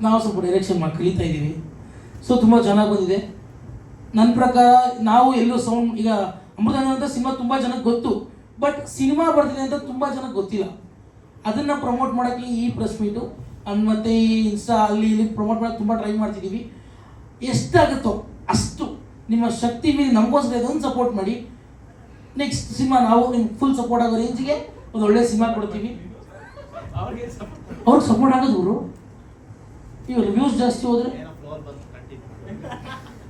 ನಾವು ಸ್ವಲ್ಪ ಡೈರೆಕ್ಷನ್ ಮಾಡಿ ಕಲಿತಾ ಇದ್ದೀವಿ. ಸೊ ತುಂಬ ಚೆನ್ನಾಗಿ ಬಂದಿದೆ. ನನ್ನ ಪ್ರಕಾರ ನಾವು ಎಲ್ಲೂ ಸೌಂಡ್, ಈಗ ಅಮೃತಾಂಜನ್ ಅಂತ ಸಿನಿಮಾ ತುಂಬ ಜನಕ್ಕೆ ಗೊತ್ತು, ಬಟ್ ಸಿನಿಮಾ ಬರ್ತಿದೆ ಅಂತ ತುಂಬ ಜನಕ್ಕೆ ಗೊತ್ತಿಲ್ಲ. ಅದನ್ನು ಪ್ರಮೋಟ್ ಮಾಡೋಕ್ಕೆ ಈ ಪ್ರೆಸ್ ಮೀಟು ಮತ್ತು ಈ ಇನ್ಸ್ಟಾ ಅಲ್ಲಿ ಇಲ್ಲಿ ಪ್ರಮೋಟ್ ಮಾಡೋಕ್ಕೆ ತುಂಬ ಟ್ರೈ ಮಾಡ್ತಿದ್ದೀವಿ. ಎಷ್ಟಾಗುತ್ತೋ ಅಷ್ಟು ನಿಮ್ಮ ಶಕ್ತಿ ಮೀರಿ ನಮಗೋಸ್ಕರ ಇದೊಂದು ಸಪೋರ್ಟ್ ಮಾಡಿ. ನೆಕ್ಸ್ಟ್ ಸಿನಿಮಾ ನಾವು ನಿಮ್ಗೆ ಫುಲ್ ಸಪೋರ್ಟ್ ಆಗೋ ರೇಂಜಿಗೆ ಒಂದು ಒಳ್ಳೆ ಸಿನಿಮಾ ಕೊಡ್ತೀವಿ. ಅವ್ರಿಗೆ ಸಪೋರ್ಟ್ ಆಗೋದು ಇವ್ರು ರಿವ್ಯೂಸ್ ಜಾಸ್ತಿ ಹೋದರೆ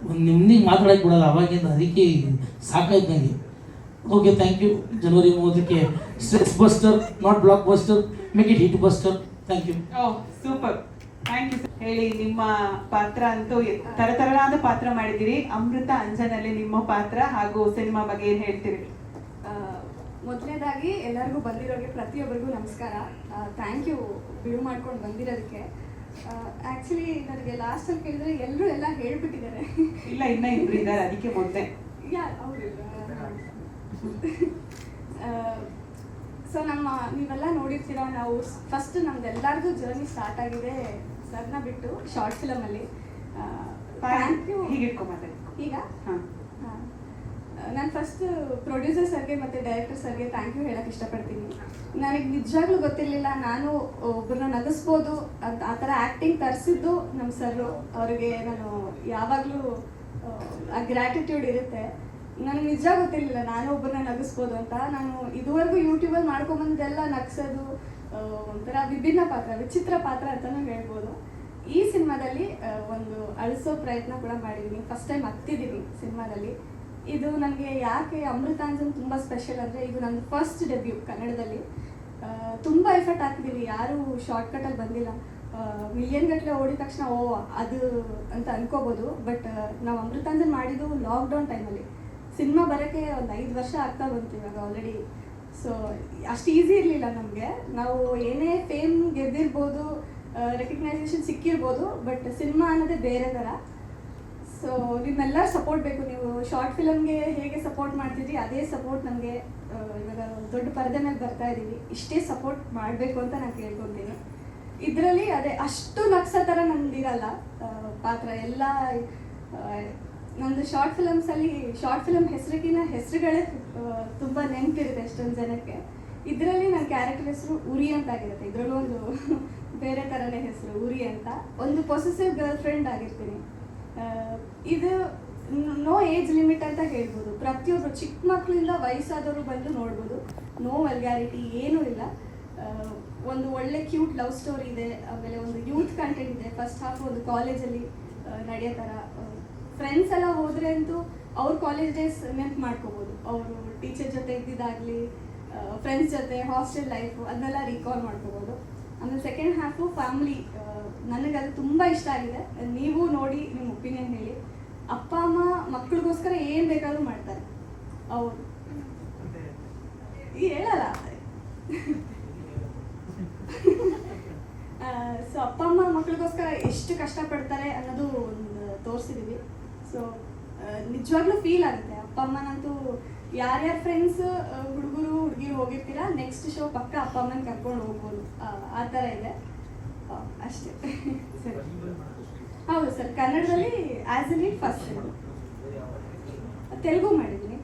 ಒಂದು ನಿಮ್ದಿಗೆ ಮಾತಾಡೋಕ್ಕೆ ಬಿಡೋಲ್ಲ ಅವಾಗಿಂದ, ಅದಕ್ಕೆ ಸಾಕಾಯ್ತು ನನಗೆ. Okay, thank you. ಜನವರಿ 30ಕ್ಕೆ stress buster, not blockbuster, make it hit buster. Thank you. Super, thank you. ಹೇಳಿ, ನಿಮ್ಮ ಪಾತ್ರ ಅಂತೂ ತರತರನಾದ ಪಾತ್ರ ಮಾಡಿದ್ದೀರಿ. ಅಮೃತ ಅಂಜನಲ್ಲಿ ನಿಮ್ಮ ಪಾತ್ರ ಹಾಗೂ ಸಿನಿಮಾ ಬಗ್ಗೆ ಏನು ಹೇಳ್ತೀರಿ? ಮೊದಲನೇದಾಗಿ ಎಲ್ಲರಿಗೂ ಬಂದಿರೋರಿಗೆ ಪ್ರತಿಯೊಬ್ಬರಿಗೂ ನಮಸ್ಕಾರ. ಥ್ಯಾಂಕ್ ಯು ಬಿಡು ಮಾಡ್ಕೊಂಡು ಬಂದಿರೋದಕ್ಕೆ. ಆ್ಯಕ್ಚುಲಿ ನನಗೆ ಲಾಸ್ಟಲ್ಲಿ ಕೇಳಿದ್ರೆ ಎಲ್ಲರೂ ಎಲ್ಲ ಹೇಳ್ಬಿಟ್ಟಿದ್ದಾರೆ. ಇಲ್ಲ, ಇನ್ನೂ 2 ಇದ್ದಾರೆ, ಅದಕ್ಕೆ ಮೊದಲೇ ಹೌದು. ಸೊ ನೀವೆಲ್ಲ ನೋಡಿರ್ತೀರ, ನಾವು ಫಸ್ಟ್ ನಮ್ದೆಲ್ಲರಿಗೂ ಜರ್ನಿ ಸ್ಟಾರ್ಟ್ ಆಗಿದೆ ಸರ್ನ ಬಿಟ್ಟು ಶಾರ್ಟ್ ಫಿಲಮಲ್ಲಿ. Thank you. ಹೀಗೆ ಇಟ್ಕೊಂಬತ್ತೆ ಈಗ ನಾನು ಫಸ್ಟ್ ಪ್ರೊಡ್ಯೂಸರ್ ಸರ್ಗೆ ಮತ್ತು ಡೈರೆಕ್ಟರ್ ಸರ್ಗೆ ಥ್ಯಾಂಕ್ ಯು ಹೇಳೋಕ್ಕೆ ಇಷ್ಟಪಡ್ತೀನಿ. ನನಗೆ ನಿಜವಾಗ್ಲೂ ಗೊತ್ತಿರಲಿಲ್ಲ ನಾನು ಒಬ್ಬರನ್ನ ನಗಿಸ್ಬೋದು ಅಂತ. ಆ ಥರ ಆ್ಯಕ್ಟಿಂಗ್ ತರಿಸಿದ್ದು ನಮ್ಮ ಸರ್ರು. ಅವರಿಗೆ ನಾನು ಯಾವಾಗಲೂ ಆ ಗ್ರ್ಯಾಟಿಟ್ಯೂಡ್ ಇರುತ್ತೆ. ನನಗೆ ನಿಜ ಗೊತ್ತಿರಲಿಲ್ಲ ನಾನು ಒಬ್ಬರನ್ನ ನಗಿಸ್ಬೋದು ಅಂತ. ನಾನು ಇದುವರೆಗೂ ಯೂಟ್ಯೂಬಲ್ಲಿ ಮಾಡ್ಕೊಂಬಂದೆಲ್ಲ ನಗಿಸೋದು ಒಂಥರ ವಿಭಿನ್ನ ಪಾತ್ರ, ವಿಚಿತ್ರ ಪಾತ್ರ ಅಂತಲೂ ಹೇಳ್ಬೋದು. ಈ ಸಿನಿಮಾದಲ್ಲಿ ಒಂದು ಅಳಿಸೋ ಪ್ರಯತ್ನ ಕೂಡ ಮಾಡಿದ್ದೀನಿ. ಫಸ್ಟ್ ಟೈಮ್ ಹತ್ತಿದ್ದೀನಿ ಸಿನಿಮಾದಲ್ಲಿ. ಇದು ನನಗೆ ಯಾಕೆ ಅಮೃತಾಂಜನ್ ತುಂಬ ಸ್ಪೆಷಲ್ ಅಂದರೆ, ಇದು ನನ್ನ ಫಸ್ಟ್ ಡೆಬ್ಯೂ ಕನ್ನಡದಲ್ಲಿ. ತುಂಬ ಎಫರ್ಟ್ ಹಾಕಿದ್ದೀವಿ, ಯಾರೂ ಶಾರ್ಟ್ಕಟಲ್ಲಿ ಬಂದಿಲ್ಲ. ಮಿಲಿಯನ್ ಗಟ್ಟಲೆ ಓಡಿದ ತಕ್ಷಣ ಅದು ಅಂತ ಅನ್ಕೋಬೋದು. ಬಟ್ ನಾವು ಅಮೃತಾಂಜನ್ ಮಾಡಿದ್ದು ಲಾಕ್ಡೌನ್ ಟೈಮಲ್ಲಿ. ಸಿನಿಮಾ ಬರೋಕ್ಕೆ ಒಂದು 5 ವರ್ಷ ಆಗ್ತಾ ಬಂತು ಇವಾಗ ಆಲ್ರೆಡಿ. ಸೊ ಅಷ್ಟು ಈಸಿ ಇರಲಿಲ್ಲ ನಮಗೆ. ನಾವು ಏನೇ ಫೇಮ್ ಗೆದ್ದಿರ್ಬೋದು, ರೆಕಗ್ನೈಸೇಷನ್ ಸಿಕ್ಕಿರ್ಬೋದು, ಬಟ್ ಸಿನಿಮಾ ಅನ್ನೋದೇ ಬೇರೆ ಥರ. ಸೊ ನಿಮ್ಮೆಲ್ಲರ ಸಪೋರ್ಟ್ ಬೇಕು. ನೀವು ಶಾರ್ಟ್ ಫಿಲಮ್ಗೆ ಹೇಗೆ ಸಪೋರ್ಟ್ ಮಾಡ್ತಿದ್ರಿ ಅದೇ ಸಪೋರ್ಟ್ ನಮಗೆ ಇವಾಗ ದೊಡ್ಡ ಪರದೆ ಮೇಲೆ ಬರ್ತಾ ಇದ್ದೀವಿ. ಇಷ್ಟೇ ಸಪೋರ್ಟ್ ಮಾಡಬೇಕು ಅಂತ ನಾನು ಕೇಳ್ಕೊತೀನಿ. ಇದರಲ್ಲಿ ಅದೇ ಅಷ್ಟು ನಗ್ಸೋ ಥರ ನಂದಿರಲ್ಲ ಪಾತ್ರ ಎಲ್ಲ. ನಂದು ಶಾರ್ಟ್ ಫಿಲಮ್ ಹೆಸರಿಗಿನ ಹೆಸರುಗಳೇ ತುಂಬ ನೆನಪಿರುತ್ತೆ ಎಷ್ಟೊಂದು ಜನಕ್ಕೆ. ಇದರಲ್ಲಿ ನನ್ನ ಕ್ಯಾರೆಕ್ಟರ್ ಹೆಸರು ಉರಿ ಅಂತ ಆಗಿರುತ್ತೆ. ಇದರಲ್ಲೂ ಒಂದು ಬೇರೆ ಥರನೇ ಹೆಸರು ಉರಿ ಅಂತ. ಒಂದು ಪೊಸೆಸಿವ್ ಗರ್ಲ್ ಫ್ರೆಂಡ್ ಆಗಿರ್ತೀನಿ. ಇದು ನೋ ಏಜ್ ಲಿಮಿಟ್ ಅಂತ ಹೇಳ್ಬೋದು. ಪ್ರತಿಯೊಬ್ಬರು ಚಿಕ್ಕ ಮಕ್ಕಳಿಂದ ವಯಸ್ಸಾದವರು ಬಂದು ನೋಡ್ಬೋದು. ನೋ ವಲ್ಗ್ಯಾರಿಟಿ ಏನೂ ಇಲ್ಲ. ಒಂದು ಒಳ್ಳೆ ಕ್ಯೂಟ್ ಲವ್ ಸ್ಟೋರಿ ಇದೆ. ಆಮೇಲೆ ಒಂದು ಯೂತ್ ಕಂಟೆಂಟ್ ಇದೆ. ಫಸ್ಟ್ ಹಾಫ್ ಒಂದು ಕಾಲೇಜಲ್ಲಿ ನಡೆಯೋ ಥರ. ಫ್ರೆಂಡ್ಸ್ ಎಲ್ಲ ಹೋದರೆ ಅಂತೂ ಅವ್ರ ಕಾಲೇಜ್ ಡೇಸ್ ನೆನ್ಪು ಮಾಡ್ಕೋಬೋದು. ಅವರು ಟೀಚರ್ ಜೊತೆ ಇದ್ದಿದ್ದಾಗಲಿ, ಫ್ರೆಂಡ್ಸ್ ಜೊತೆ ಹಾಸ್ಟೆಲ್ ಲೈಫು ಅದನ್ನೆಲ್ಲ ರೀಕಾಲ್ ಮಾಡ್ಕೋಬೋದು. ಆಮೇಲೆ ಸೆಕೆಂಡ್ ಹಾಫು ಫ್ಯಾಮಿಲಿ, ನನಗದು ತುಂಬ ಇಷ್ಟ ಆಗಿದೆ. ನೀವು ನೋಡಿ ನಿಮ್ಮ ಒಪಿನಿಯನ್ ಹೇಳಿ. ಅಪ್ಪ ಅಮ್ಮ ಮಕ್ಕಳಿಗೋಸ್ಕರ ಏನು ಬೇಕಾದ್ರೂ ಮಾಡ್ತಾರೆ ಅವರು. ಹೇಳಲ್ಲ ಸೊ ಅಪ್ಪ ಅಮ್ಮ ಮಕ್ಕಳಿಗೋಸ್ಕರ ಎಷ್ಟು ಕಷ್ಟಪಡ್ತಾರೆ ಅನ್ನೋದು ಒಂದು ತೋರಿಸಿದೀವಿ. ಸೊ ನಿಜವಾಗ್ಲೂ ಫೀಲ್ ಆಗುತ್ತೆ. ಅಪ್ಪ ಅಮ್ಮನಂತೂ ಯಾರ್ಯಾರ ಫ್ರೆಂಡ್ಸ್ ಹುಡುಗರು ಹುಡುಗಿರು ಹೋಗಿರ್ತೀರಾ, ನೆಕ್ಸ್ಟ್ ಶೋ ಪಕ್ಕ ಅಪ್ಪ ಅಮ್ಮನ ಕರ್ಕೊಂಡು ಹೋಗ್ಬೋದು, ಆ ಥರ ಇದೆ. ಅಷ್ಟೇ. ಸರಿ, ಹೌದು ಸರ್, ಕನ್ನಡದಲ್ಲಿ as A lead first. Telugu ಮಾಡಿದ್ದೀನಿ.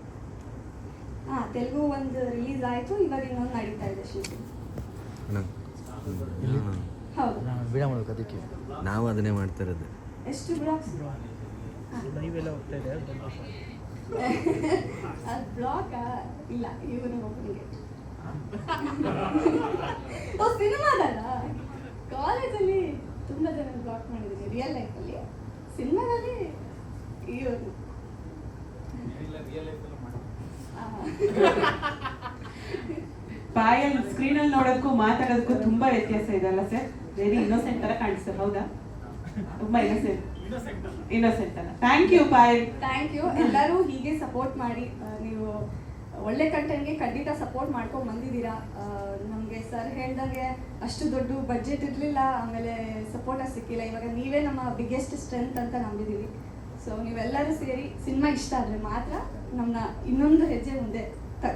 ತೆಲುಗು ಒಂದು ರಿಲೀಸ್ ಆಯಿತು, ಇವಾಗ ಇನ್ನೊಂದು ನಡೀತಾ ಇದೆ ಶೂಟಿಂಗ್. ಹೌದು, ವಿಡಿಯೋ ಮಾಡ್ಬೇಕು, ಅದಕ್ಕೆ ನಾವು ಅದನ್ನೇ ಮಾಡ್ತಾ ಇರೋದು. ಎಷ್ಟು ಬ್ಲಾಗ್ಸ್? ಲೈವೆಲ್ಲ ಹೋಗ್ತಾ ಇದೆ. ಅದು ಬ್ಲಾಗಾ? ಇಲ್ಲ, ಇವನು ಒಬ್ಬನಿಗೆ. ಓ, ಸಿನಿಮಾದಲ್ಲ. ಕಾಲೇಜಲ್ಲಿ ತುಂಬ ಜನ ಬ್ಲಾಗ್ ಮಾಡಿದ್ದೀನಿ ರಿಯಲ್ ಲೈಫಲ್ಲಿ. ಸಿನಿಮಾದಲ್ಲಿ ಇವರು ಪಾಯಲ್ ಸ್ಕ್ರೀನಲ್ಲಿ ನೋಡೋದಕ್ಕೂ ಮಾತಾಡೋದಕ್ಕೂ ತುಂಬಾ ವ್ಯತ್ಯಾಸ ಇದೆ ಅಲ್ಲ ಸರ್? ವೆರಿ ಇನ್ನೋಸೆಂಟ್ ತರ ಕಾಣಿಸ್ತಾರೆ, ಹೌದಾ? ತುಂಬಾ ಇನ್ನೋಸೆಂಟ್ ಅಲ್ಲ. Thank you Payal. Thank you. ಎಲ್ಲರೂ ಹೀಗೆ ಸಪೋರ್ಟ್ ಮಾಡಿ. ನೀವು ಒಳ್ಳೆ ಕಂಟೆಂಟ್ಗೆ ಖಂಡಿತ ಸಪೋರ್ಟ್ ಮಾಡ್ಕೊಂಡು ಬಂದಿದ್ದೀರಾ. ನಮಗೆ ಸರ್ ಹೇಳ್ದಂಗೆ ಅಷ್ಟು ದೊಡ್ಡ ಬಡ್ಜೆಟ್ ಇರಲಿಲ್ಲ, ಆಮೇಲೆ ಸಪೋರ್ಟ್ ಸಿಕ್ಕಿಲ್ಲ. ಇವಾಗ ನೀವೇ ನಮ್ಮ ಬಿಗ್ಗೆಸ್ಟ್ ಸ್ಟ್ರೆಂತ್ ಅಂತ ನಂಬಿದ್ದೀವಿ. ಸೊ ನೀವೆಲ್ಲರೂ ಸೇರಿ ಸಿನಿಮಾ ಇಷ್ಟ ಆದರೆ ಮಾತ್ರ ನಮ್ಮನ್ನ ಇನ್ನೊಂದು ಹೆಜ್ಜೆ ಮುಂದೆ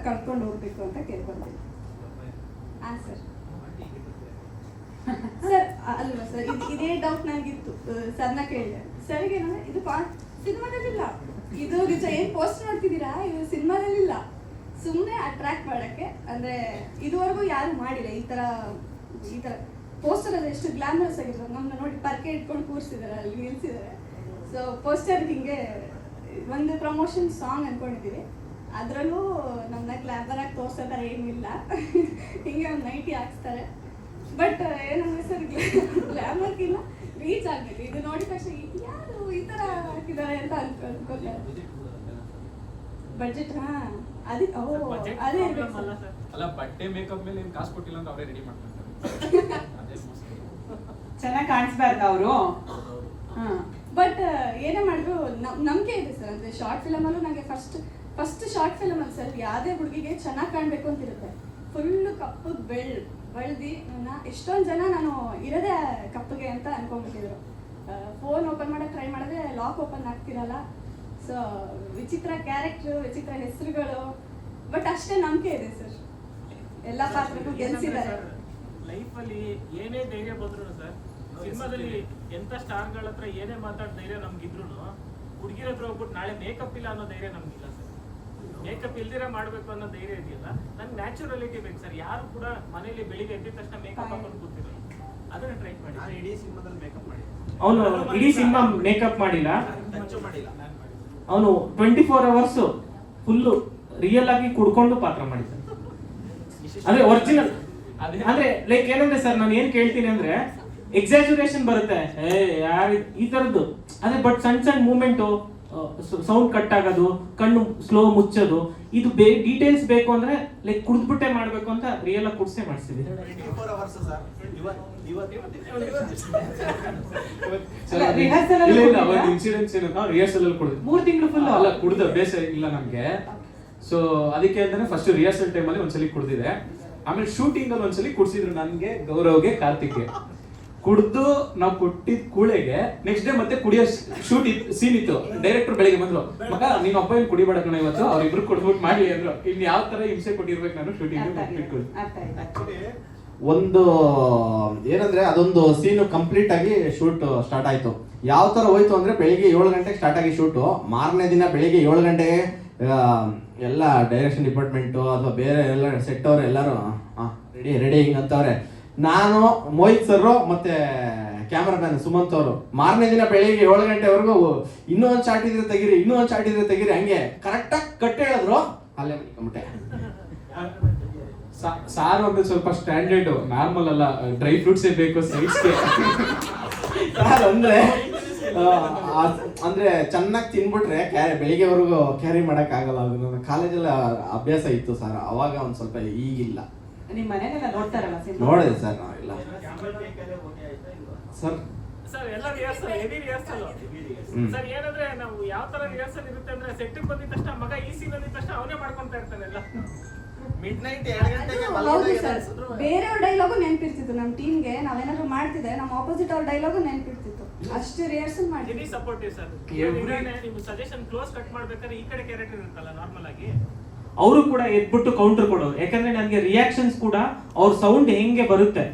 ಕರ್ಕೊಂಡು ಹೋಗ್ಬೇಕು ಅಂತ ಕೇಳ್ಕೊಳ್ತೀನಿ. ಹಾಂ ಸರ್. ಸರ್ ಅಲ್ವಾ ಸರ್, ಇದೇ ಡೌಟ್ ನನಗಿತ್ತು. ಸರ್ನ ಕೇಳಿದೆ. ಸರ್ಗೆ ಏನಂದ್ರೆ ಇದು ಸಿನಿಮಾದಲ್ಲಿಲ್ಲ, ಇದು ನಿಜ ಏನು ಪೋಸ್ಟ್ ನೋಡ್ತಿದ್ದೀರಾ, ಇದು ಸಿನಿಮಾದಲ್ಲಿಲ್ಲ, ಸುಮ್ಮನೆ ಅಟ್ರಾಕ್ಟ್ ಮಾಡೋಕ್ಕೆ. ಅಂದರೆ ಇದುವರೆಗೂ ಯಾರು ಮಾಡಿಲ್ಲ ಈ ಥರ ಪೋಸ್ಟರ್ ಅದು ಎಷ್ಟು ಗ್ಲಾಮರಸ್ ಆಗಿರ್ತಾರೆ. ನಮ್ಮನ್ನ ನೋಡಿ ಪರ್ಕೆ ಇಟ್ಕೊಂಡು ಕೂರಿಸಿದ್ದಾರೆ, ಅಲ್ಲಿ ನಿಲ್ಸಿದ್ದಾರೆ. ಸೊ ಪೋಸ್ಟರ್ ಹಿಂಗೆ ಒಂದು ಪ್ರಮೋಷನ್ ಸಾಂಗ್ ಅಂದ್ಕೊಂಡಿದ್ದೀವಿ. ಅದರಲ್ಲೂ ನಮ್ಮನ್ನ ಗ್ಲಾಮರಾಗಿ ತೋರಿಸೋ ಥರ ಏನೂ ಇಲ್ಲ. ಹಿಂಗೆ ಒಂದು ನೈಟಿ ಹಾಕ್ಸ್ತಾರೆ. ಬಟ್ ಏನಂದ್ರೆ ಸರ್, ಗ್ಲಾಮರ್ಗಿಲ್ಲ ರೀಚ್ ಆಗಬೇಕು. ಇದು ನೋಡಿದ ತಕ್ಷಣ ಯಾರು ಈ ಥರ ಹಾಕಿದ್ದಾರೆ ಅಂತ ಅನ್ಕೊಳ್ತಾರೆ. ಬಡ್ಜೆಟ್ ಅದೇ ಅಲ್ಲ, ಬಟ್ಟೆ ಮೇಕಪ್ ಮೇಲೆ ಏನು ಕಾಸು ಕೊಟ್ಟಿಲ್ಲ ಅಂತ ಅವರೇ ರೆಡಿ ಮಾಡ್ತಾರೆ. ಚೆನ್ನಾಗಿ ಕಾಣಿಸ್ಬಾರ್ದು ಅವರು. ಬಟ್ ಏನೇ ಮಾಡಿದ್ರು ನಂಬಿಕೆ ಇದೆ ಸರ್. ಅಂದರೆ ಶಾರ್ಟ್ ಫಿಲಮಲ್ಲೂ ನನಗೆ ಫಸ್ಟ್ ಶಾರ್ಟ್ ಫಿಲಮಲ್ಲಿ ಸರ್ ಯಾವುದೇ ಹುಡುಗಿಗೆ ಚೆನ್ನಾಗಿ ಕಾಣಬೇಕು ಅಂತಿರುತ್ತೆ. ಫುಲ್ಲು ಕಪ್ಪಗೆ ಬೆಳ್ದು ಎಷ್ಟೊಂದು ಜನ ನಾನು ಇರೋದೇ ಕಪ್ಪಗೆ ಅಂತ ಅನ್ಕೊಂಡ್ಬಿಟ್ಟಿದ್ರು. ಫೋನ್ ಓಪನ್ ಮಾಡೋಕ್ಕೆ ಟ್ರೈ ಮಾಡಿದ್ರೆ ಲಾಕ್ ಓಪನ್ ಆಗ್ತಿರಲ್ಲ. ಸೊ ವಿಚಿತ್ರ ಕ್ಯಾರೆಕ್ಟ್ರು, ವಿಚಿತ್ರ ಹೆಸರುಗಳು, ಬಟ್ ಅಷ್ಟೇ ನಂಬಿಕೆ ಇದೆ ಸರ್. ಎಲ್ಲ ಪಾತ್ರಕ್ಕೂ ಗೆಲ್ಸಿದ್ದಾರೆ. ಲೈಫಲ್ಲಿ ಏನೇ ಧೈರ್ಯ ಬಂದ್ರು ಸರ್, ಸಿನಿಮಾದಲ್ಲಿ ಎಂತ ಸ್ಟಾರ್ಗಳ ಹತ್ರ ಏನೇ ಮಾತಾಡ್ ಧೈರ್ಯ ನಮ್ಗಿದ್ರು ಹುಡುಗಿರ ಹತ್ರ ಹೋಗ್ಬಿಟ್ಟು ನಾಳೆ ಮೇಕಪ್ ಇಲ್ಲ ಅನ್ನೋ ಧೈರ್ಯ ನಮ್ಗಿಲ್ಲ ಸರ್. ಮೇಕಪ್ ಇಲ್ದಿರ ಮಾಡ್ಬೇಕು ಅನ್ನೋ ಧೈರ್ಯ ಇದೆಯಲ್ಲ, ನನ್ಗೆ ನ್ಯಾಚುರಲಿಟಿ ಬೇಕು ಸರ್. ಯಾರು ಕೂಡ ಮನೇಲಿ ಬೆಳಿಗ್ಗೆ ಎದ್ದ ತಕ್ಷಣ ಮೇಕಪ್ ಹಾಕೊಂಡು ಕೂತಿರೋ, ಅದನ್ನ ಟ್ರೈ ಮಾಡಿ. ಇಡೀ ಸಿನಿಮಾದಲ್ಲಿ ಮೇಕಪ್ ಮಾಡಿ, ಅವನು ಇಡೀ ಸಿನಿಮಾ ಮೇಕಪ್ ಮಾಡಿಲ್ಲ, ಅವನು 24 hours ಫುಲ್ಲು ರಿಯಲ್ ಆಗಿ ಕುಡ್ಕೊಂಡು ಪಾತ್ರ ಮಾಡಿದ್ದಾನೆ. ಅಂದ್ರೆ ಒರಿಜಿನಲ್. ಅಂದ್ರೆ ಲೈಕ್ ಏನಂದ್ರೆ ಸರ್, ನಾನು ಏನ್ ಕೇಳ್ತೀನಿ ಅಂದ್ರೆ ಎಕ್ಸಾಜುರೇಷನ್ ಬರುತ್ತೆ ಯಾರು ಈ ತರದ್ದು. ಅದೇ ಬಟ್ ಸಣ್ಣ ಮೂಮೆಂಟು, ಸೌಂಡ್ ಕಟ್ ಆಗೋದು, ಕಣ್ಣು ಸ್ಲೋ ಮುಚ್ಚೋದು, ಇದು ಡೀಟೇಲ್ಸ್ ಬೇಕು ಅಂದ್ರೆ ಲೈಕ್ ಕುಡ್ದ್ಬಿಟ್ಟೆ ಮಾಡ್ಬೇಕು ಅಂತ ರಿಯಲ್ ಆಗಿ ಕುಡ್ಸೇ ಮಾಡಿಸ್ತೀವಿ. ಇನ್ಸಿಡೆನ್ಸ್ ಏನೋ ರಿಹರ್ಸಲ್ ಅಲ್ಲಿ ಕುಡಿದು 3 ತಿಂಗಳು ಫುಲ್ ಅಲ್ಲ, ಕುಡ್ದು ಅಭ್ಯಾಸ ಇಲ್ಲ ನಮ್ಗೆ. ಸೊ ಅದಕ್ಕೆ ಅಂತಾನೆ ಫಸ್ಟ್ ರಿಹರ್ಸಲ್ ಟೈಮಲ್ಲಿ ಒಂದ್ಸಲಿ ಕುಡ್ದಿದೆ. ಆಮೇಲೆ ಶೂಟಿಂಗ್ ಅಲ್ಲಿ ಒಂದ್ಸಲಿ ಕುಡ್ಸಿದ್ರು ನನ್ಗೆ, ಗೌರವ್ಗೆ, ಕಾರ್ತಿಕ್ಗೆ. ಕುಡ್ದು ನಾವು ಕೊಟ್ಟಿದ್ ಕೂಳೆಗೆ ನೆಕ್ಸ್ಟ್ ಡೇ ಮತ್ತೆ ಕುಡಿಯೋ ಶೂಟ್ ಸೀನ್ ಇತ್ತು. ಡೈರೆಕ್ಟರ್ ಬೆಳಿಗ್ಗೆ ಬಂದ್ರು, ಮಗ ನೀನ್ ಒಬ್ಬ ಏನ್ ಕುಡಿಬೇಡ ಕಣ ಇವತ್ತು, ಅವ್ರಿಬ್ರು ಕೊಡ್ಬಿಟ್ಟು ಮಾಡ್ಲಿ ಅಂದ್ರು. ಇನ್ ಯಾವ ತರ ಹಿಂಸೆ ಕೊಟ್ಟಿರ್ಬೇಕು ನಾನು ಶೂಟಿಂಗ್. ಒಂದು ಏನಂದ್ರೆ ಅದೊಂದು ಸೀನು ಕಂಪ್ಲೀಟ್ ಆಗಿ ಶೂಟ್ ಸ್ಟಾರ್ಟ್ ಆಯ್ತು. ಯಾವ ತರ ಹೋಯ್ತು ಅಂದ್ರೆ ಬೆಳಿಗ್ಗೆ 7 ಗಂಟೆಗೆ ಸ್ಟಾರ್ಟ್ ಆಗಿ ಶೂಟು. ಮಾರನೇ ದಿನ ಬೆಳಿಗ್ಗೆ 7 ಗಂಟೆಗೆ ಎಲ್ಲ ಡೈರೆಕ್ಷನ್ ಡಿಪಾರ್ಟ್ಮೆಂಟು ಅಥವಾ ಬೇರೆ ಎಲ್ಲ ಸೆಟ್ ಅವ್ರು ಎಲ್ಲರೂ ರೆಡಿ ಹಿಂಗ್ ಅಂತವ್ರೆ. ನಾನು, ಮೋಹಿತ್ ಸರ್ ಮತ್ತೆ ಕ್ಯಾಮ್ರಾಮನ್ ಸುಮಂತ್ ಅವರು ಮಾರನೇ ದಿನ ಬೆಳಿಗ್ಗೆ 7 ಗಂಟೆವರೆಗೂ ಇನ್ನೂ ಒಂದು ಶಾರ್ಟ್ ಇದ್ರೆ ತೆಗೀರಿ, ಇನ್ನೂ ಒಂದು ಶಾರ್ಟ್ ಇದ್ರೆ ತೆಗೀರಿ, ಹಂಗೆ ಕರೆಕ್ಟಾಗಿ ಕಟ್ ಹೇಳಿದ್ರು. ಅಲ್ಲೇ ಮನಿಕೊಂಬಿಟ್ಟೆ. ಸಾರು ಅಂದ್ರೆ ಸ್ವಲ್ಪ ಸ್ಟ್ಯಾಂಡರ್ಡ್, ನಾರ್ಮಲ್ ಅಲ್ಲ, ಡ್ರೈ ಫ್ರೂಟ್ಸ್ ಬೇಕು ಸೈಡ್ಸ್ಗೆ. ಸಾರ್ ಅಂದ್ರೆ ಅಂದ್ರೆ ಚೆನ್ನಾಗಿ ತಿನ್ಬಿಟ್ರೆ ಬೆಳಿಗ್ಗೆವರೆಗೂ ಕ್ಯಾರಿ ಮಾಡಕ್ ಆಗಲ್ಲ. ಅದು ನನ್ನ ಕಾಲೇಜಲ್ಲಿ ಅಭ್ಯಾಸ ಇತ್ತು ಸರ್, ಅವಾಗ ಒಂದ್ ಸ್ವಲ್ಪ ಈಗಿಲ್ಲ. ನಿಮ್ಮ ಮನೆಯಲ್ಲೆಲ್ಲ ನೋಡ್ತಾರಲ್ಲ ಸಿನಿಮಾ? ನೋಡಿದೆ ಸರ್ ನಾವೆಲ್ಲ ಸರ್. ಸರ್ ಎಲ್ಲ ರಿಹರ್ಸಲ್, ಹೆವಿ ರಿಹರ್ಸಲ್ ಸರ್. ಏನಂದ್ರೆ ನಾವು ಯಾವ ತರ ರಿಹರ್ಸಲ್ ಇರುತ್ತೆ ಅಂದ್ರೆ ಸೆಟ್ ಬಂದಿದ ತಕ್ಷಣ ಮಗ ಈ ಸೀನ್ ಅಂದಿದ ತಕ್ಷಣ ಅವನೇ ಮಾಡ್ಕೊಂತ ಇರ್ತಾನೆ ಎಲ್ಲ. ಮಿಡ್ ನೈಟ್ 2 ಗಂಟೆಗೆ ಹೌದು ಸರ್, ಬೇರೆಯವ್ರ ಡೈಲಾಗು ನೆನಪಿರ್ತಿತ್ತು ನಮ್ಮ ಟೀಮ್ಗೆ. ನಾವೇನಾದ್ರು ಮಾಡ್ತಿದ್ರೆ ನಮ್ಮ ಆಪೋಸಿಟ್ ಅವ್ರ ಡೈಲಾಗು ನೆನಪಿರ್ತಿತ್ತು. ಅಷ್ಟು ರಿಹರ್ಸಲ್ ಮಾಡಿ ವೆರಿ ಸಪೋರ್ಟಿವ್ ಸರ್. ನೀವು ಸಜೆಷನ್ ಕ್ಲೋಸ್ ಕಟ್ ಮಾಡ್ಬೇಕಾದ್ರೆ ಈ ಕಡೆ ಕ್ಯಾರೆಕ್ಟರ್ ಇರುತ್ತಲ್ಲ ನಾರ್ಮಲ್ ಆಗಿ, ಅವರು ಕೂಡ ಎದ್ಬಿಟ್ಟು ಕೌಂಟರ್ ಕೊಡೋರು. ಯಾಕಂದ್ರೆ ನನಗೆ ರಿಯಾಕ್ಷನ್ಸ್ ಕೂಡ ಅವ್ರ ಸೌಂಡ್ ಹೆಂಗೆ ಬರುತ್ತೆ,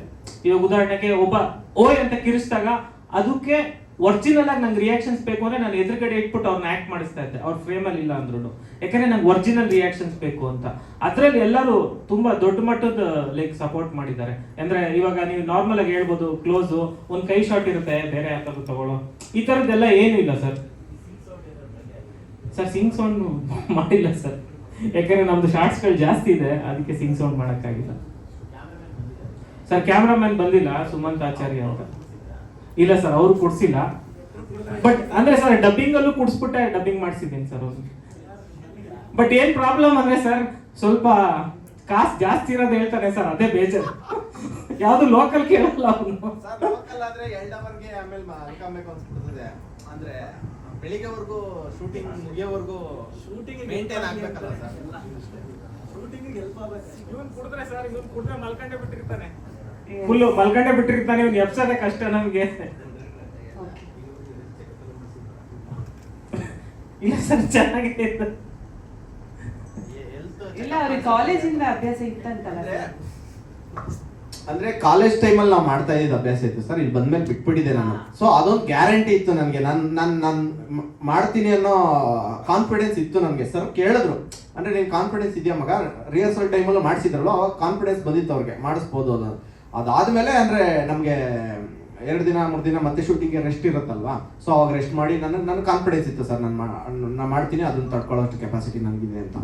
ಇವಾಗ ಉದಾಹರಣೆಗೆ ಒಬ್ಬ ಓಯ್ ಅಂತ ಕಿರಿಸಿದಾಗ ಅದಕ್ಕೆ ಒರಿಜಿನಲ್ ಆಗಿ ನಂಗೆ ರಿಯಾಕ್ಷನ್ಸ್ ಬೇಕು ಅಂದ್ರೆ ನಾನು ಎದುರುಗಡೆ ಇಟ್ಬಿಟ್ಟು ಅವ್ರನ್ನ ಆಕ್ಟ್ ಮಾಡಿಸ್ತಾ ಇದ್ದೆ, ಅವ್ರ ಫ್ರೇಮ್ ಅಲ್ಲಿ ಇಲ್ಲ ಅಂದ್ರೂ. ಯಾಕಂದ್ರೆ ನಂಗೆ ಒರಿಜಿನಲ್ ರಿಯಾಕ್ಷನ್ಸ್ ಬೇಕು ಅಂತ. ಅದ್ರಲ್ಲಿ ಎಲ್ಲರೂ ತುಂಬಾ ದೊಡ್ಡ ಮಟ್ಟದ ಲೈಕ್ ಸಪೋರ್ಟ್ ಮಾಡಿದ್ದಾರೆ. ಅಂದ್ರೆ ಇವಾಗ ನೀವು ನಾರ್ಮಲ್ ಆಗಿ ಹೇಳ್ಬೋದು ಕ್ಲೋಸ್ ಒಂದ್ ಕೈ ಶಾಟ್ ಇರುತ್ತೆ, ಬೇರೆ ಯಾವ್ದಾದ್ರು ತಗೊಳ್ಳೋ, ಈ ತರದ್ದೆಲ್ಲ ಏನು ಇಲ್ಲ ಸರ್. ಸರ್ ಸಿಂಗ್ ಸೌಂಡ್ ಮಾಡಿಲ್ಲ ಸರ್, ಯಾಕಂದ್ರೆ ನಮ್ದು ಶಾರ್ಟ್ಸ್ಗಳು ಜಾಸ್ತಿ ಇದೆ, ಅದಕ್ಕೆ ಸಿಂಗ್ ಸೌಂಡ್ ಮಾಡೋಕ್ಕಾಗಿಲ್ಲ ಸರ್. ಕ್ಯಾಮ್ರಾಮನ್ ಬಂದಿಲ್ಲ ಸುಮಂತ್ ಆಚಾರ್ಯ ಅಂತ. ಇಲ್ಲ ಸರ್, ಅವ್ರು ಕೊಡ್ಸಿಲ್ಲ. ಬಟ್ ಅಂದ್ರೆ ಸರ್ ಡಬ್ಬಿಂಗ್ ಅಲ್ಲೂ ಕುಡ್ಸ್ಬಿಟ್ಟೆ ಡಬ್ಬಿಂಗ್ ಮಾಡಿಸಿದ್ದೀನಿ ಸರ್ ಅವ್ರು. ಬಟ್ ಏನ್ ಪ್ರಾಬ್ಲಮ್ ಅಂದ್ರೆ ಸರ್, ಸ್ವಲ್ಪ ಕಾಸ್ಟ್ ಜಾಸ್ತಿ ಇರೋದು ಹೇಳ್ತಾರೆ ಸರ್, ಅದೇ ಬೇಜಾರು. ಯಾವ್ದು ಲೋಕಲ್ ಕೇಳಲ್ಲ ಅವನು. ಲೋಕಲ್ ಆದ್ರೆ 2 ಅವರ್ಗೆ ಆಮೇಲೆ ಅನ್ಕೊಬೇಕು ಅನ್ಸ್ಬಿಡ್ತದೆ. ಅಂದ್ರೆ ಬೆಳಿಗ್ಗೆವರೆಗೂ ಶೂಟಿಂಗ್ ಮುಗಿಯೋವರೆಗೂ ಶೂಟಿಂಗ್ ಮೇಂಟೈನ್ ಆಗ್ಬೇಕಲ್ಲ ಸರ್. ಶೂಟಿಂಗ್ ಹೆಲ್ಪ್ ಆಗುತ್ತೆ. ಇವನ್ ಕುಡಿದ್ರೆ ಸರ್, ಇವನ್ ಕುಡಿದ್ರೆ ಮಲ್ಕೊಂಡೇ ಬಿಟ್ಟಿರ್ತಾನೆ, ಫುಲ್ ಮಲ್ಕೊಂಡೇ ಬಿಟ್ಟಿರ್ತಾನೆ. ಇವನ್ ಎಪ್ಸೋದೇ ಕಷ್ಟ ನಮ್ಗೆ. ಇಲ್ಲ ಸರ್, ಚೆನ್ನಾಗಿದೆ. ಇಲ್ಲ, ಅವ್ರಿಗೆ ಕಾಲೇಜಿಂದ ಅಭ್ಯಾಸ ಇತ್ತಂತಲ್ಲ ಸರ್? ಅಂದ್ರೆ ಕಾಲೇಜ್ ಟೈಮಲ್ಲಿ ನಾವು ಮಾಡ್ತಾ ಇದ್ದಿದ್ದು ಅಭ್ಯಾಸ ಇತ್ತು ಸರ್. ಇಲ್ಲಿ ಬಂದ್ಮೇಲೆ ಬಿಟ್ಬಿಟ್ಟಿದೆ ನಾನು. ಸೊ ಅದೊಂದು ಗ್ಯಾರಂಟಿ ಇತ್ತು ನನಗೆ, ನಾನು ಮಾಡ್ತೀನಿ ಅನ್ನೋ ಕಾನ್ಫಿಡೆನ್ಸ್ ಇತ್ತು ನನಗೆ. ಸರ್ ಕೇಳಿದ್ರು, ಅಂದ್ರೆ ನೀನು ಕಾನ್ಫಿಡೆನ್ಸ್ ಇದೆಯಾ ಮಗ, ರಿಹರ್ಸಲ್ ಟೈಮಲ್ಲೂ ಮಾಡಿಸಿದ್ರಲ್ಲ, ಅವಾಗ ಕಾನ್ಫಿಡೆನ್ಸ್ ಬಂದಿತ್ತು ಅವ್ರಿಗೆ, ಮಾಡಿಸ್ಬೋದು ಅನ್ನೋದು. ಅದಾದ್ಮೇಲೆ ಅಂದ್ರೆ ನಮಗೆ 2 ದಿನ 3 ದಿನ ಮತ್ತೆ ಶೂಟಿಂಗ್ಗೆ ರೆಸ್ಟ್ ಇರುತ್ತಲ್ವಾ, ಸೊ ಅವಾಗ ರೆಸ್ಟ್ ಮಾಡಿ ನನಗೆ ಕಾನ್ಫಿಡೆನ್ಸ್ ಇತ್ತು ಸರ್, ನಾನು ಮಾಡ್ತೀನಿ, ಅದನ್ನ ತಡ್ಕೊಳ್ಳೋ ಅಷ್ಟು ಕೆಪಾಸಿಟಿ ನನಗಿದೆ ಅಂತ.